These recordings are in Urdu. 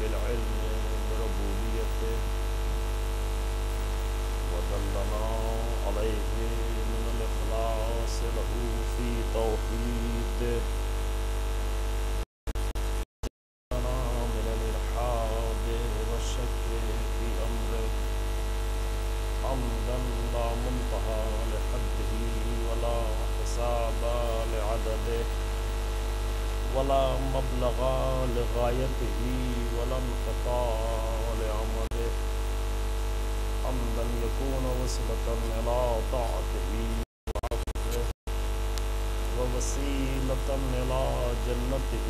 بالعلم بربوبيته ودلنا عليه من الإخلاص له في توحيده من الإلحاد والشك في أمره حمدا لا منتهى لحده ولا حساب لعدده ولا مبلغ لغايته ولا انقطاع لعمده حمدا يكون وسيلة إلى طاعته وعفوه ووسيلة إلى جنته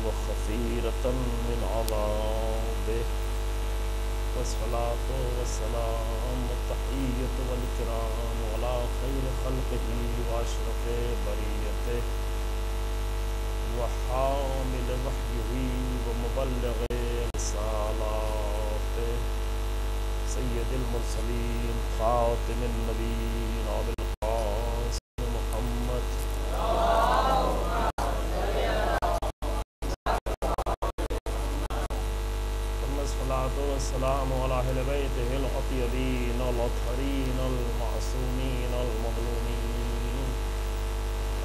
وخفيرة من عذابه والصلاة والسلام والتحية والإكرام على خير خلقه وأشرف بريته وحامل وحيه ومبلغ رسالاته سيد المرسلين خاتم النبيين أبي القاسم محمد ثم الصلاة والسلام على أهل بيته الأطيبين الأطهرين المعصومين المظلومين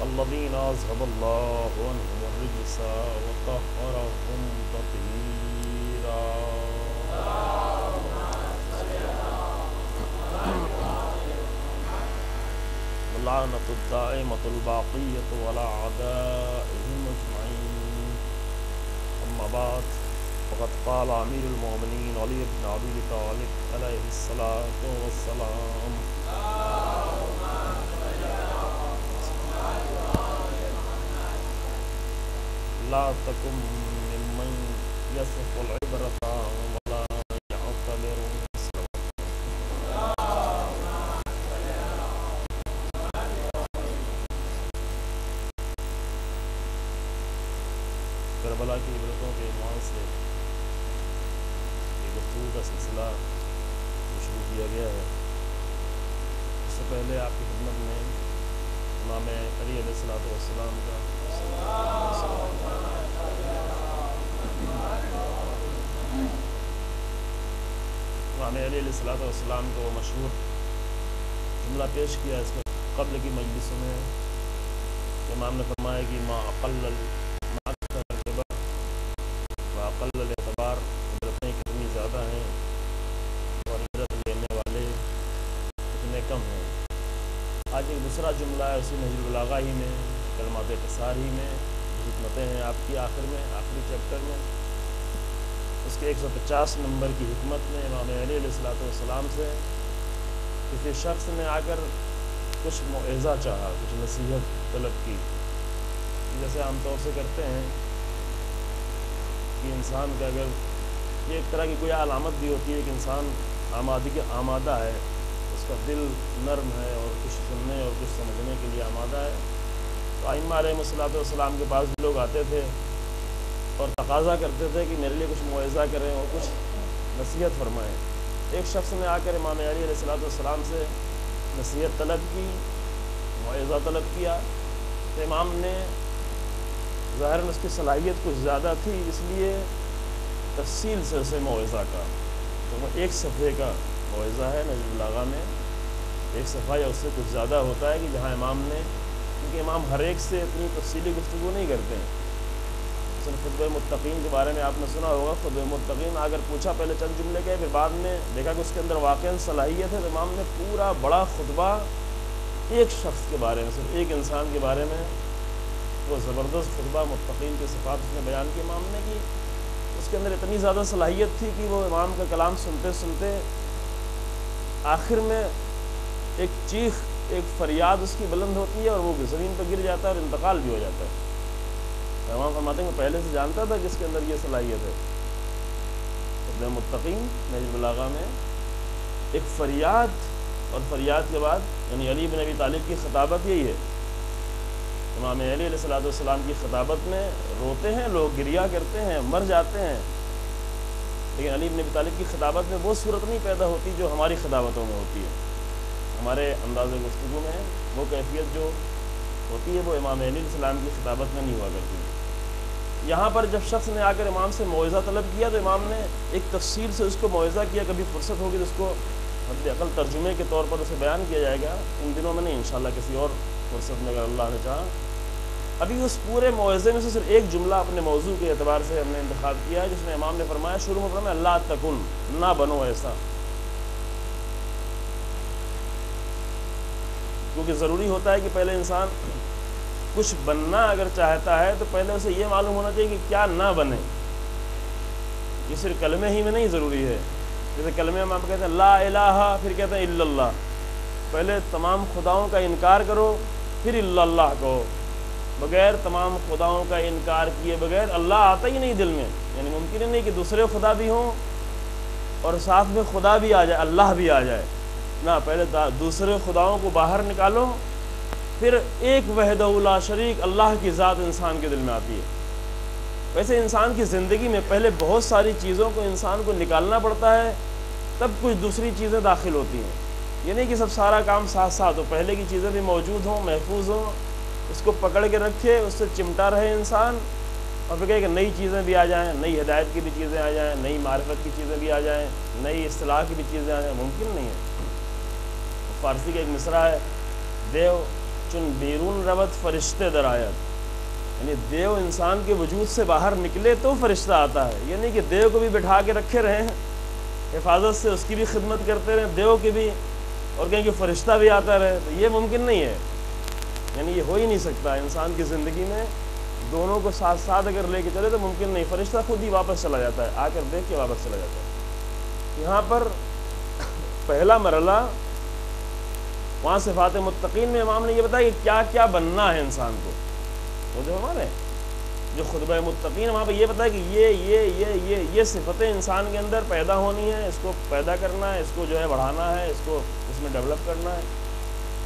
الذين أذهب الله عنهم الرجس وطهرهم تطهيرا واللعنة الدائمة الباقية على أعدائهم أجمعين أما بعد فقد قال أمير المؤمنين علي بن أبي طالب عليه الصلاة والسلام لا تكن ممن يصف العبرة ولا يعتبر کربلا کی عبرتوں کے عنوان سے یہ گفتگو کا سلسلہ شروع کیا گیا ہے۔ اس سے پہلے آپ کی خدمت میں امام علی علیہ السلام کا امام علی علیہ السلام کو مشہور جملہ پیش کیا اس کے قبل کی مجلسوں میں۔ امام نے فرمایا کہ ما اقل الاعتبار، عبرتیں کتنی زیادہ ہیں اور عبرت لینے والے کتنے کم ہیں۔ آج ایک دوسرا جملہ ہے اسی نہج البلاغہ ہی میں، کلمات قصار ہی میں، حکمتیں ہیں آپ کی آخر میں، آخری چیپٹر میں، اس کے 150 نمبر کی حکمت میں امام علی علیہ السلام سے کسی شخص نے آ کر کچھ موعظہ چاہا، کچھ نصیحت طلب کی، جیسے عام طور سے کرتے ہیں کہ انسان کا اگر یہ ایک طرح کی کوئی علامت بھی ہوتی ہے کہ انسان آمادہ ہے، اس کا دل نرم ہے اور کچھ سننے اور کچھ سمجھنے کے لیے آمادہ ہے، تو ائمہ علیہ السلام کے پاس لوگ آتے تھے اور تقاضا کرتے تھے کہ میرے لیے کچھ موعظہ کریں اور کچھ نصیحت فرمائیں۔ ایک شخص نے آ کر امام علی علیہ السلام سے نصیحت طلب کی، موعظہ طلب کیا، تو امام نے ظاہراً اس کی صلاحیت کچھ زیادہ تھی، اس لیے تفصیل سے اسے موعظہ کا، تو وہ ایک صفحے کا موعظہ ہے نہج البلاغہ میں، ایک صفحہ یا اس سے کچھ زیادہ ہوتا ہے کہ جہاں امام نے، کیونکہ امام ہر ایک سے اتنی تفصیلی گفتگو نہیں کرتے ہیں۔ مثلا خطبہ متقین کے بارے میں آپ نے سنا ہوگا، خطبہ متقین اگر پوچھا پہلے چند جملے کے، پھر بعد میں دیکھا کہ اس کے اندر واقعاً صلاحیت ہے، تو امام نے پورا بڑا خطبہ ایک شخص کے بارے میں، صرف ایک انسان کے بارے میں، وہ زبردست خطبہ متقین کے صفات اس نے بیان کی امام نے، کہ اس کے اندر اتنی زیادہ صلاحیت تھی کہ وہ امام کا کلام سنتے سنتے آخر میں ایک چیخ، ایک فریاد اس کی بلند ہوتی ہے اور وہ زمین پہ گر جاتا ہے اور انتقال بھی ہو جاتا ہے۔ امام فرماتے ہیں کہ پہلے سے جانتا تھا کہ اس کے اندر یہ صلاحیت ہے۔ خطبہ متقین نہج البلاغہ میں ایک فریاد، اور فریاد کے بعد یعنی علی بن ابی طالب کی خطابت یہی ہے، امام علی علیہ السلام کی خطابت میں روتے ہیں لوگ، گریہ کرتے ہیں، مر جاتے ہیں، لیکن علی بن ابی طالب کی خطابت میں وہ صورت نہیں پیدا ہوتی جو ہماری خطابتوں میں ہوتی ہے، ہمارے انداز گفتگو میں وہ کیفیت جو ہوتی ہے وہ امام علیہ السلام کی خطابت میں نہیں ہوا کرتی۔ یہاں پر جب شخص نے آ کر امام سے موعظہ طلب کیا تو امام نے ایک تفصیل سے اس کو موعظہ کیا. کبھی فرصت ہوگی تو اس کو حد عقل ترجمے کے طور پر اسے بیان کیا جائے گا, ان دنوں میں نہیں, انشاءاللہ کسی اور فرصت میں اگر اللہ نے چاہا. ابھی اس پورے موعظے میں سے صرف ایک جملہ اپنے موضوع کے اعتبار سے ہم نے انتخاب کیا ہے, جس میں امام نے فرمایا, شروع میں فرمایا لا تکن, نہ بنو ایسا. کیونکہ ضروری ہوتا ہے کہ پہلے انسان کچھ بننا اگر چاہتا ہے تو پہلے اسے یہ معلوم ہونا چاہیے کہ کیا نہ بنے. یہ صرف کلمے ہی میں نہیں ضروری ہے. جیسے کلمے میں آپ کہتے ہیں لا الہ, پھر کہتے ہیں الا اللہ. پہلے تمام خداؤں کا انکار کرو, پھر الا اللہ کہو. بغیر تمام خداؤں کا انکار کیے بغیر اللہ آتا ہی نہیں دل میں. یعنی ممکن ہی نہیں کہ دوسرے خدا بھی ہوں اور ساتھ میں خدا بھی آ جائے, اللہ بھی آ جائے. نہ, پہلے دوسرے خداؤں کو باہر نکالو, پھر ایک وحدہ لا شریک اللہ کی ذات انسان کے دل میں آتی ہے. ویسے انسان کی زندگی میں پہلے بہت ساری چیزوں کو انسان کو نکالنا پڑتا ہے, تب کچھ دوسری چیزیں داخل ہوتی ہیں. یہ نہیں کہ سب سارا کام ساتھ ساتھ ہو, پہلے کی چیزیں بھی موجود ہوں, محفوظ ہوں, اس کو پکڑ کے رکھے, اس سے چمٹا رہے انسان, اور پھر کہے کہ نئی چیزیں بھی آ جائیں, نئی ہدایت کی بھی چیزیں آ جائیں, نئی معرفت کی چیزیں بھی آ جائیں, نئی اصطلاح کی بھی چیزیں آ جائیں. ممکن نہیں ہے. فارسی کا ایک مصرع ہے, دیو چن بیرون روت فرشتے در آیت. یعنی دیو انسان کے وجود سے باہر نکلے تو فرشتہ آتا ہے. یہ نہیں کہ دیو کو بھی بٹھا کے رکھے رہیں, حفاظت سے اس کی بھی خدمت کرتے رہیں دیو کی بھی, اور کہیں کہ فرشتہ بھی آتا رہے, تو یہ ممکن نہیں ہے. یعنی یہ ہو ہی نہیں سکتا. انسان کی زندگی میں دونوں کو ساتھ ساتھ اگر لے کے چلے تو ممکن نہیں. فرشتہ خود ہی واپس چلا جاتا ہے, آ کر دیکھ کے واپس چلا جاتا ہے. یہاں پر پہلا مرحلہ وہاں صفات متقین میں امام نے یہ بتایا کہ کیا کیا بننا ہے انسان کو. وہ جو ہمارے جو خطبہ متقین وہاں پہ یہ بتایا کہ یہ صفتیں انسان کے اندر پیدا ہونی ہیں, اس کو پیدا کرنا ہے, اس کو جو ہے بڑھانا ہے, اس کو اس میں ڈیولپ کرنا ہے.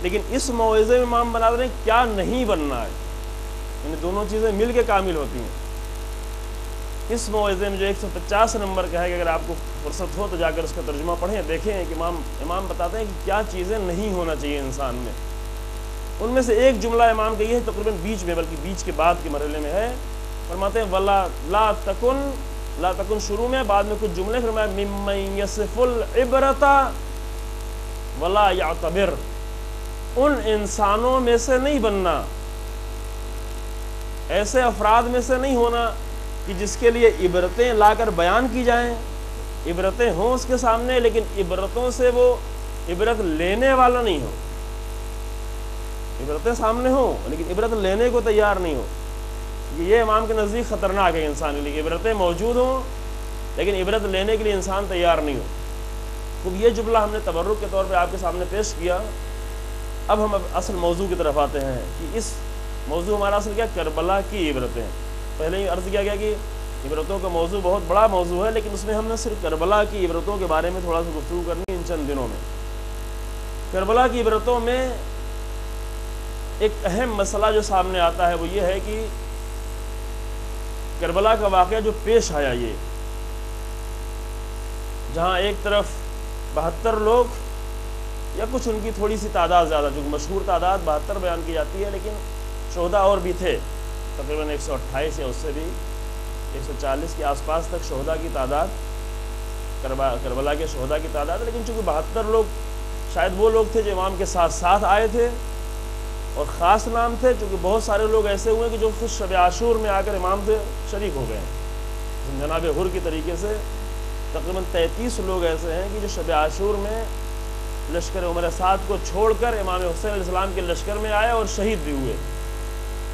لیکن اس موعظے میں امام بنا رہے ہیں کیا نہیں بننا ہے. یعنی دونوں چیزیں مل کے کامل ہوتی ہیں. اس موعظے میں جو 150 نمبر کا ہے, کہ اگر آپ کو فرصت ہو تو جا کر اس کا ترجمہ پڑھیں, دیکھیں کہ امام بتاتے ہیں کہ کیا چیزیں نہیں ہونا چاہیے انسان میں. ان میں سے ایک جملہ امام کا یہ ہے, تقریباً بیچ میں, بلکہ بیچ کے بعد کے مرحلے میں ہے. فرماتے ہیں ولا لا تکن شروع میں, بعد میں کچھ جملے فرمایا ممن یصف العبرۃ ولا یعتبر. ان انسانوں میں سے نہیں بننا, ایسے افراد میں سے نہیں ہونا کہ جس کے لیے عبرتیں لا کر بیان کی جائیں, عبرتیں ہوں اس کے سامنے, لیکن عبرتوں سے وہ عبرت لینے والا نہیں ہو. عبرتیں سامنے ہوں لیکن عبرت لینے کو تیار نہیں ہو. یہ امام کے نزدیک خطرناک ہے انسان کے لیے. عبرتیں موجود ہوں لیکن عبرت لینے کے لیے انسان تیار نہیں ہو. خوب یہ جملہ ہم نے تبرک کے طور پہ آپ کے سامنے پیش کیا. اب ہم اصل موضوع کی طرف آتے ہیں کہ اس موضوع ہمارا اصل کیا, کربلا کی عبرتیں. پہلے ہی عرض کیا گیا کہ عبرتوں کا موضوع بہت بڑا موضوع ہے, لیکن اس میں ہم نے صرف کربلا کی عبرتوں کے بارے میں تھوڑا سا گفتگو کرنی ان چند دنوں میں. کربلا کی عبرتوں میں ایک اہم مسئلہ جو سامنے آتا ہے وہ یہ ہے کہ کربلا کا واقعہ جو پیش آیا, یہ جہاں ایک طرف 72 لوگ یا کچھ ان کی تھوڑی سی تعداد زیادہ, جو مشہور تعداد 72 بیان کی جاتی ہے, لیکن شہداء اور بھی تھے, تقریباً 128 یا اس سے بھی 140 کے آس پاس تک شہداء کی تعداد, کربلا کے شہداء کی تعداد. لیکن چونکہ 72 لوگ شاید وہ لوگ تھے جو امام کے ساتھ ساتھ آئے تھے, اور خاص نام تھے چونکہ بہت سارے لوگ ایسے ہوئے کہ جو خود شب عاشور میں آ کر امام سے شریک ہو گئے ہیں. جناب حر کی طریقے سے تقریباً 33 لوگ ایسے ہیں کہ جو شب عاشور میں لشکر عمر سعد کو چھوڑ کر امام حسین علیہ السلام کے لشکر میں آئے اور شہید بھی ہوئے.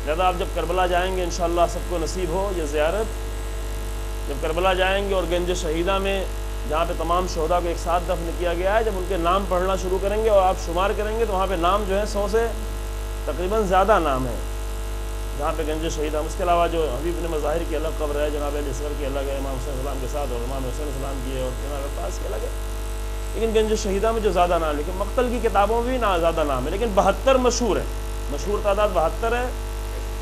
لہذا آپ جب کربلا جائیں گے انشاءاللہ سب کو نصیب ہو یہ زیارت, جب کربلا جائیں گے اور گنج شہیدہ میں جہاں پہ تمام شہداء کو ایک ساتھ دفن کیا گیا ہے, جب ان کے نام پڑھنا شروع کریں گے اور آپ شمار کریں گے تو وہاں پہ نام جو ہے 100 سے تقریباً زیادہ نام ہے جہاں پہ گنج شہیدہ. اس کے علاوہ جو حبیب بن مظاہر کی الگ قبر ہے, جناب علی اصغر کی الگ ہے, امام حسین السلام کے ساتھ, اور امام حسین السلام کی ہے, اور جناب عباس کی الگ ہے. لیکن گنج شہیدہ میں جو زیادہ نام, لیکن مقتل کی کتابوں میں بھی زیادہ نام ہے, لیکن 72 مشہور ہے, مشہور تعداد 72 ہے.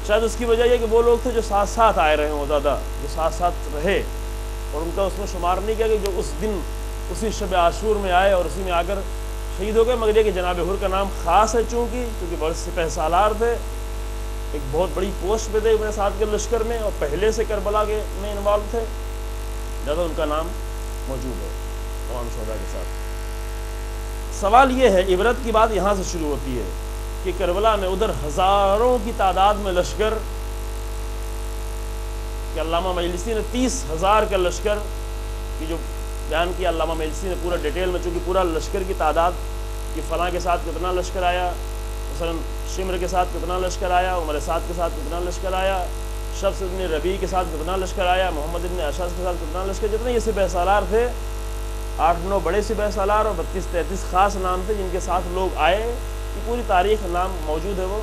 شاید اس کی وجہ یہ کہ وہ لوگ تھے جو ساتھ ساتھ آئے رہے ہوں, زیادہ جو ساتھ ساتھ رہے, اور ان کا اس میں شمار نہیں کیا کہ جو اس دن اسی شب عاشور میں آئے اور اسی میں آ کر شہید ہو گئے. مگر یہ کہ جناب حر کا نام خاص ہے چونکہ بہت سپہ سالار تھے, ایک بہت بڑی پوسٹ پہ تھے اپنے ساتھ کے لشکر میں، اور پہلے سے کربلا کے میں انوالو تھے، زیادہ ان کا نام موجود ہے تمام شہداء کے ساتھ۔ سوال یہ ہے، عبرت کی بات یہاں سے شروع ہوتی ہے کہ کربلا میں ادھر ہزاروں کی تعداد میں لشکر، کہ علامہ مجلسی نے 30,000 کا لشکر کی جو بیان کیا، علامہ مجلسی نے پورا ڈیٹیل میں، چونکہ پورا لشکر کی تعداد کہ فلاں کے ساتھ کتنا لشکر آیا، مثلا شمر کے ساتھ کتنا لشکر آیا، عمر سعد کے ساتھ کتنا لشکر آیا، شفص بن ربیع کے ساتھ کتنا لشکر آیا، محمد بن اشعث کے ساتھ کتنا لشکر، جتنے یہ سپہ سالار تھے، 8-9 بڑے سپہ سالار اور 32-33 خاص نام تھے جن کے ساتھ لوگ آئے، یہ پوری تاریخ نام موجود ہے۔ وہ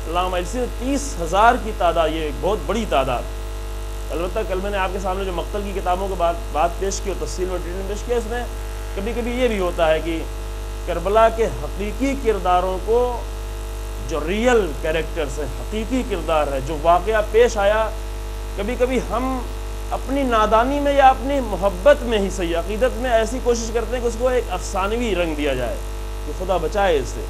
علامہ مجلسی نے 30,000 کی تعداد، یہ ایک بہت بڑی تعداد۔ البتہ کل میں نے آپ کے سامنے جو مقتل کی کتابوں کے بات پیش کی اور تفصیل و ڈیٹیل پیش کیا، اس میں کبھی کبھی یہ بھی ہوتا ہے کہ کربلا کے حقیقی کرداروں کو، جو ریئل کریکٹرز ہیں، حقیقی کردار ہے جو واقعہ پیش آیا، کبھی کبھی ہم اپنی نادانی میں یا اپنی محبت میں ہی صحیح عقیدت میں ایسی کوشش کرتے ہیں کہ اس کو ایک افسانوی رنگ دیا جائے کہ خدا بچائے اس سے،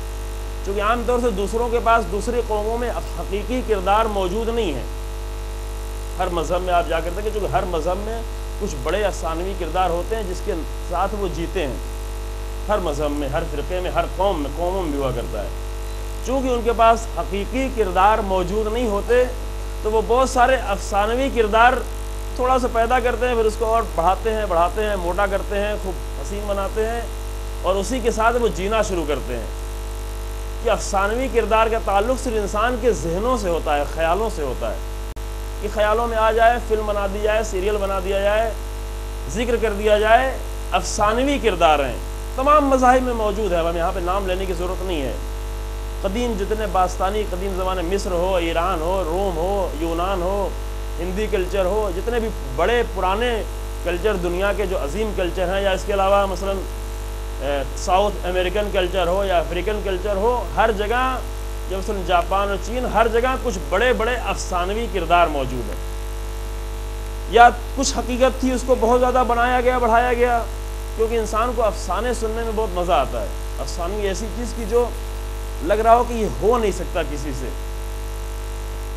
چونکہ عام طور سے دوسروں کے پاس دوسری قوموں میں حقیقی کردار موجود نہیں ہے۔ ہر مذہب میں آپ جا کر دیکھیں، چونکہ ہر مذہب میں کچھ بڑے افسانوی کردار ہوتے ہیں جس کے ساتھ وہ جیتے ہیں، ہر مذہب میں، ہر فرقے میں، ہر قوموں میں بھی ہوا کرتا ہے۔ چونکہ ان کے پاس حقیقی کردار موجود نہیں ہوتے تو وہ بہت سارے افسانوی کردار تھوڑا سا پیدا کرتے ہیں، پھر اس کو اور بڑھاتے ہیں، موٹا کرتے ہیں، خوب حسین بناتے ہیں، اور اسی کے ساتھ وہ جینا شروع کرتے ہیں۔ کہ افسانوی کردار کا تعلق صرف انسان کے ذہنوں سے ہوتا ہے، خیالوں سے ہوتا ہے، کہ خیالوں میں آ جائے، فلم بنا دی جائے، سیریل بنا دیا جائے، ذکر کر دیا جائے، افسانوی کردار ہیں۔ تمام مذاہب میں موجود ہے، ہمیں یہاں پہ نام لینے کی ضرورت نہیں ہے۔ قدیم جتنے باستانی قدیم زمانے، مصر ہو، ایران ہو، روم ہو، یونان ہو، ہندی کلچر ہو، جتنے بھی بڑے پرانے کلچر دنیا کے جو عظیم کلچر ہیں، یا اس کے علاوہ مثلا ساؤتھ امریکن کلچر ہو یا افریقن کلچر ہو، ہر جگہ، جب مثلا جاپان اور چین، ہر جگہ کچھ بڑے بڑے افسانوی کردار موجود ہیں، یا کچھ حقیقت تھی اس کو بہت زیادہ بنایا گیا، بڑھایا گیا، کیونکہ انسان کو افسانے سننے میں بہت مزہ آتا ہے۔ افسانوی ایسی چیز کی جو لگ رہا ہو کہ یہ ہو نہیں سکتا کسی سے،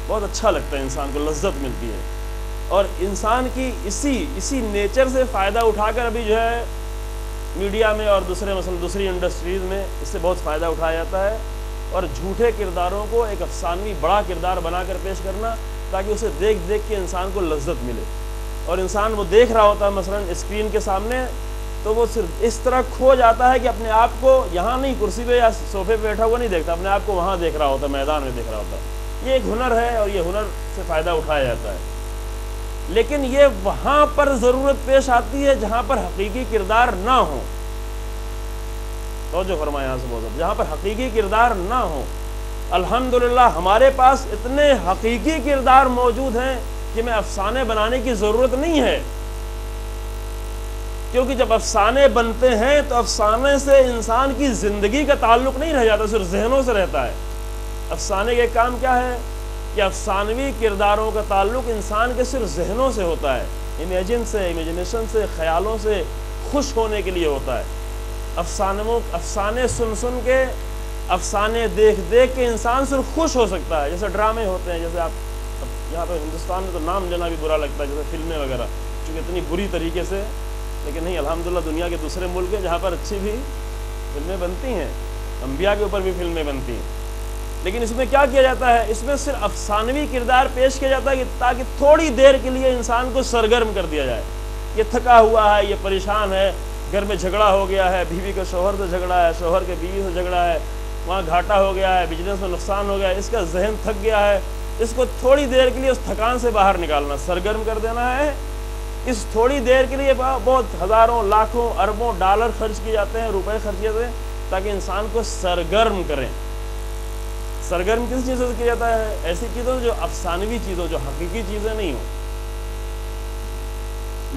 بہت اچھا لگتا ہے، انسان کو لذت ملتی ہے، اور انسان کی اسی نیچر سے فائدہ اٹھا کر ابھی جو ہے میڈیا میں اور دوسری انڈسٹریز میں اس سے بہت فائدہ اٹھایا جاتا ہے، اور جھوٹے کرداروں کو ایک افسانوی بڑا کردار بنا کر پیش کرنا، تاکہ اسے دیکھ کے انسان کو لذت ملے، اور انسان وہ دیکھ رہا ہوتا ہے مثلا اسکرین کے سامنے، تو وہ صرف اس طرح کھو جاتا ہے کہ اپنے آپ کو یہاں نہیں، کرسی پہ یا صوفے پہ بیٹھا ہوا نہیں دیکھتا، اپنے آپ کو وہاں دیکھ رہا ہوتا ہے، میدان میں دیکھ رہا ہوتا ہے۔ یہ ایک ہنر ہے، اور یہ ہنر سے فائدہ اٹھایا جاتا ہے، لیکن یہ وہاں پر ضرورت پیش آتی ہے جہاں پر حقیقی کردار نہ ہو۔ توجہ فرمائیں یہاں سے بہت، جہاں پر حقیقی کردار نہ ہو۔ الحمدللہ ہمارے پاس اتنے حقیقی کردار موجود ہیں کہ میں افسانے بنانے کی ضرورت نہیں ہے، کیونکہ جب افسانے بنتے ہیں تو افسانے سے انسان کی زندگی کا تعلق نہیں رہ جاتا، صرف ذہنوں سے رہتا ہے۔ افسانے کا کام کیا ہے کہ افسانوی کرداروں کا تعلق انسان کے صرف ذہنوں سے ہوتا ہے، امیجنیشن سے، خیالوں سے خوش ہونے کے لیے ہوتا ہے۔ افسانے سن کے، افسانے دیکھ کے انسان صرف خوش ہو سکتا ہے، جیسے ڈرامے ہوتے ہیں، جیسے آپ یہاں پہ ہندوستان میں تو نام لینا بھی برا لگتا ہے، جیسے فلمیں وغیرہ، چونکہ اتنی بری طریقے سے، لیکن نہیں، الحمدللہ دنیا کے دوسرے ملک ہیں جہاں پر اچھی بھی فلمیں بنتی ہیں، انبیاء کے اوپر بھی فلمیں بنتی ہیں، لیکن اس میں کیا کیا جاتا ہے، اس میں صرف افسانوی کردار پیش کیا جاتا ہے تاکہ تھوڑی دیر کے لیے انسان کو سرگرم کر دیا جائے۔ یہ تھکا ہوا ہے، یہ پریشان ہے، گھر میں جھگڑا ہو گیا ہے، بیوی کا شوہر سے جھگڑا ہے، شوہر کے بیوی سے جھگڑا ہے، وہاں گھاٹا ہو گیا ہے، بزنس میں نقصان ہو گیا ہے، اس کا ذہن تھک گیا ہے، اس کو تھوڑی دیر کے لیے اس تھکان سے باہر نکالنا، سرگرم کر دینا ہے۔ اس تھوڑی دیر کے لیے بہت ہزاروں، لاکھوں، اربوں ڈالر خرچ کیے جاتے ہیں، روپے خرچ کیے جاتے ہیں، تاکہ انسان کو سرگرم کریں۔ سرگرم کس چیزوں سے کیا جاتا ہے؟ ایسی چیزوں جو افسانوی چیزوں، جو حقیقی چیزیں نہیں ہوں۔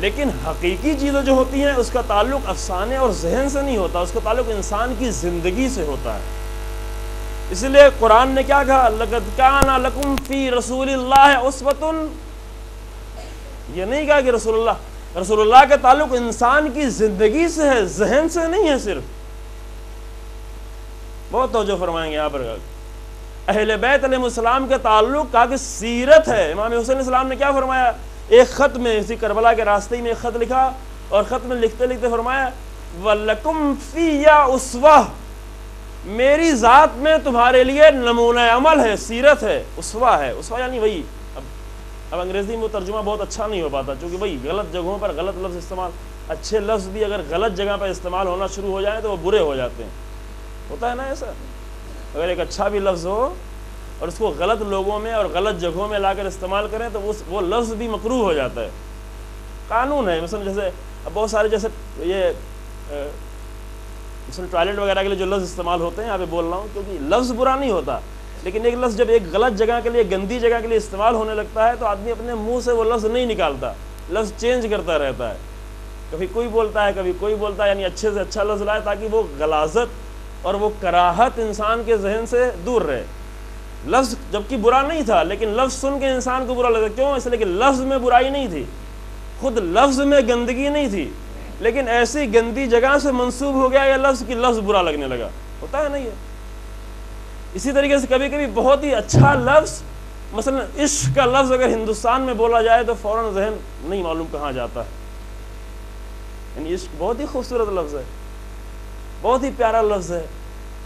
لیکن حقیقی چیزیں جو ہوتی ہیں اس کا تعلق افسانے اور ذہن سے نہیں ہوتا، اس کا تعلق انسان کی زندگی سے ہوتا ہے۔ اس لیے قرآن نے کیا کہا، لَقَدْ كَانَ لَكُمْ فِي رَسُولِ اللَّهِ أُسْوَةٌ، یہ نہیں کہا کہ رسول اللہ کا تعلق انسان کی زندگی سے ہے، ذہن سے نہیں ہے صرف۔ بہت توجہ فرمائیں گے یہاں پر، اہل بیت علیہ السلام کے تعلق کہا کہ سیرت ہے۔ امام حسین علیہ السلام نے کیا فرمایا؟ ایک خط میں اسی کربلا کے راستے میں ایک خط لکھا اور خط میں لکھتے لکھتے فرمایا وَلَكُمْ فِيَّا اسوہ، میری ذات میں تمہارے لیے نمونہ عمل ہے، سیرت ہے، اسوہ ہے۔ اسوہ یعنی وہی، اب انگریزی میں وہ ترجمہ بہت اچھا نہیں ہو پاتا چونکہ وہی غلط جگہوں پر غلط لفظ استعمال، اچھے لفظ بھی اگر غلط جگہ پر استعمال ہونا شروع ہو جائیں تو وہ برے ہو جاتے ہیں، ہوتا ہے نا ایسا؟ اگر ایک اچھا بھی لفظ ہو اور اس کو غلط لوگوں میں اور غلط جگہوں میں لا کر استعمال کریں تو وہ لفظ بھی مکروہ ہو جاتا ہے۔ قانون ہے، مثلا جیسے اب بہت سارے جیسے یہ مثلا ٹوائلٹ وغیرہ کے لیے جو لفظ استعمال ہوتے ہیں یہاں پہ بول رہا ہوں کیونکہ لفظ برا نہیں ہوتا، لیکن ایک لفظ جب ایک غلط جگہ کے لیے، گندی جگہ کے لیے استعمال ہونے لگتا ہے تو آدمی اپنے منہ سے وہ لفظ نہیں نکالتا، لفظ چینج کرتا رہتا ہے، کبھی کوئی بولتا ہے کبھی کوئی بولتا ہے، یعنی اچھے سے اچھا لفظ لائے تاکہ وہ غلاظت اور وہ کراہت انسان کے ذہن سے دور رہے۔ لفظ جبکہ برا نہیں تھا لیکن لفظ سن کے انسان کو برا لگتا، کیوں؟ اس لیے کہ لفظ میں برائی نہیں تھی، خود لفظ میں گندگی نہیں تھی، لیکن ایسی گندی جگہ سے منسوب ہو گیا یہ لفظ کہ لفظ برا لگنے لگا، ہوتا ہے نا یہ؟ اسی طریقے سے کبھی کبھی بہت ہی اچھا لفظ، مثلا عشق کا لفظ اگر ہندوستان میں بولا جائے تو فوراً ذہن نہیں معلوم کہاں جاتا ہے، یعنی عشق بہت ہی خوبصورت لفظ ہے، بہت ہی پیارا لفظ ہے،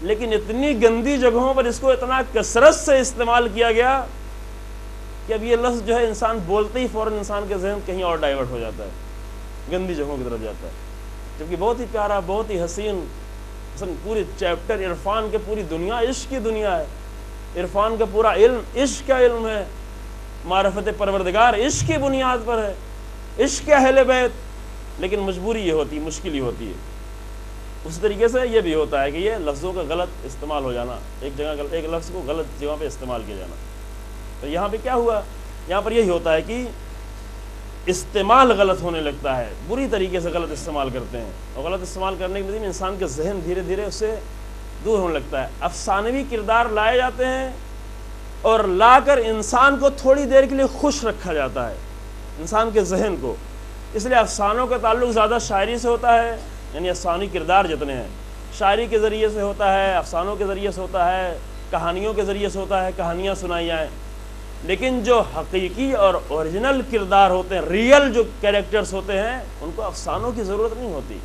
لیکن اتنی گندی جگہوں پر اس کو اتنا کثرت سے استعمال کیا گیا کہ اب یہ لفظ جو ہے انسان بولتے ہی فوراً انسان کے ذہن کہیں اور ڈائیورٹ ہو جاتا ہے، گندی جگہوں کی طرف جاتا ہے، جبکہ بہت ہی پیارا، بہت ہی حسین، مثلا پوری چیپٹر عرفان کے، پوری دنیا عشق کی دنیا ہے، عرفان کا پورا علم عشق کا علم ہے، معرفت پروردگار عشق کی بنیاد پر ہے، عشق اہل بیت، لیکن مجبوری یہ ہوتی ہے، مشکل ہی ہوتی ہے۔ اس طریقے سے یہ بھی ہوتا ہے کہ یہ لفظوں کا غلط استعمال ہو جانا، ایک لفظ کو غلط جگہ پہ استعمال کیا جانا۔ تو یہاں پہ کیا ہوا؟ یہاں پر یہی ہوتا ہے کہ استعمال غلط ہونے لگتا ہے، بری طریقے سے غلط استعمال کرتے ہیں، اور غلط استعمال کرنے کے بعد انسان کے ذہن دھیرے دھیرے اس سے دور ہونے لگتا ہے۔ افسانوی کردار لائے جاتے ہیں اور لا کر انسان کو تھوڑی دیر کے لیے خوش رکھا جاتا ہے، انسان کے ذہن کو، اس لیے افسانوں کا تعلق زیادہ شاعری سے ہوتا ہے، یعنی افسانوی کردار جتنے ہیں شاعری کے ذریعے سے ہوتا ہے، افسانوں کے ذریعے سے ہوتا ہے، کہانیوں کے ذریعے سے ہوتا ہے، کہانیاں سنائی جائیں، لیکن جو حقیقی اور اوریجنل کردار ہوتے ہیں، ریئل جو کیریکٹرز ہوتے ہیں، ان کو افسانوں کی ضرورت نہیں ہوتی۔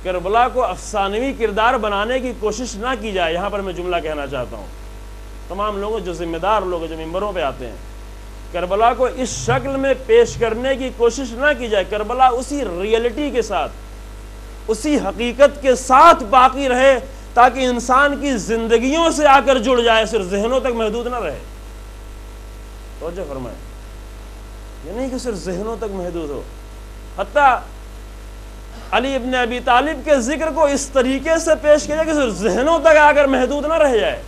کربلا کو افسانوی کردار بنانے کی کوشش نہ کی جائے، یہاں پر میں جملہ کہنا چاہتا ہوں تمام لوگوں جو ذمہ دار لوگ جو ممبروں پہ آتے ہیں، کربلا کو اس شکل میں پیش کرنے کی کوشش نہ کی جائے، کربلا اسی ریئلٹی کے ساتھ، اسی حقیقت کے ساتھ باقی رہے تاکہ انسان کی زندگیوں سے آ کر جڑ جائے، صرف ذہنوں تک محدود نہ رہے۔ توجہ فرمائیں، یہ نہیں کہ صرف ذہنوں تک محدود ہو، حتیٰ علی ابن ابی طالب کے ذکر کو اس طریقے سے پیش کیا جائے کہ صرف ذہنوں تک آ کر محدود نہ رہ جائے۔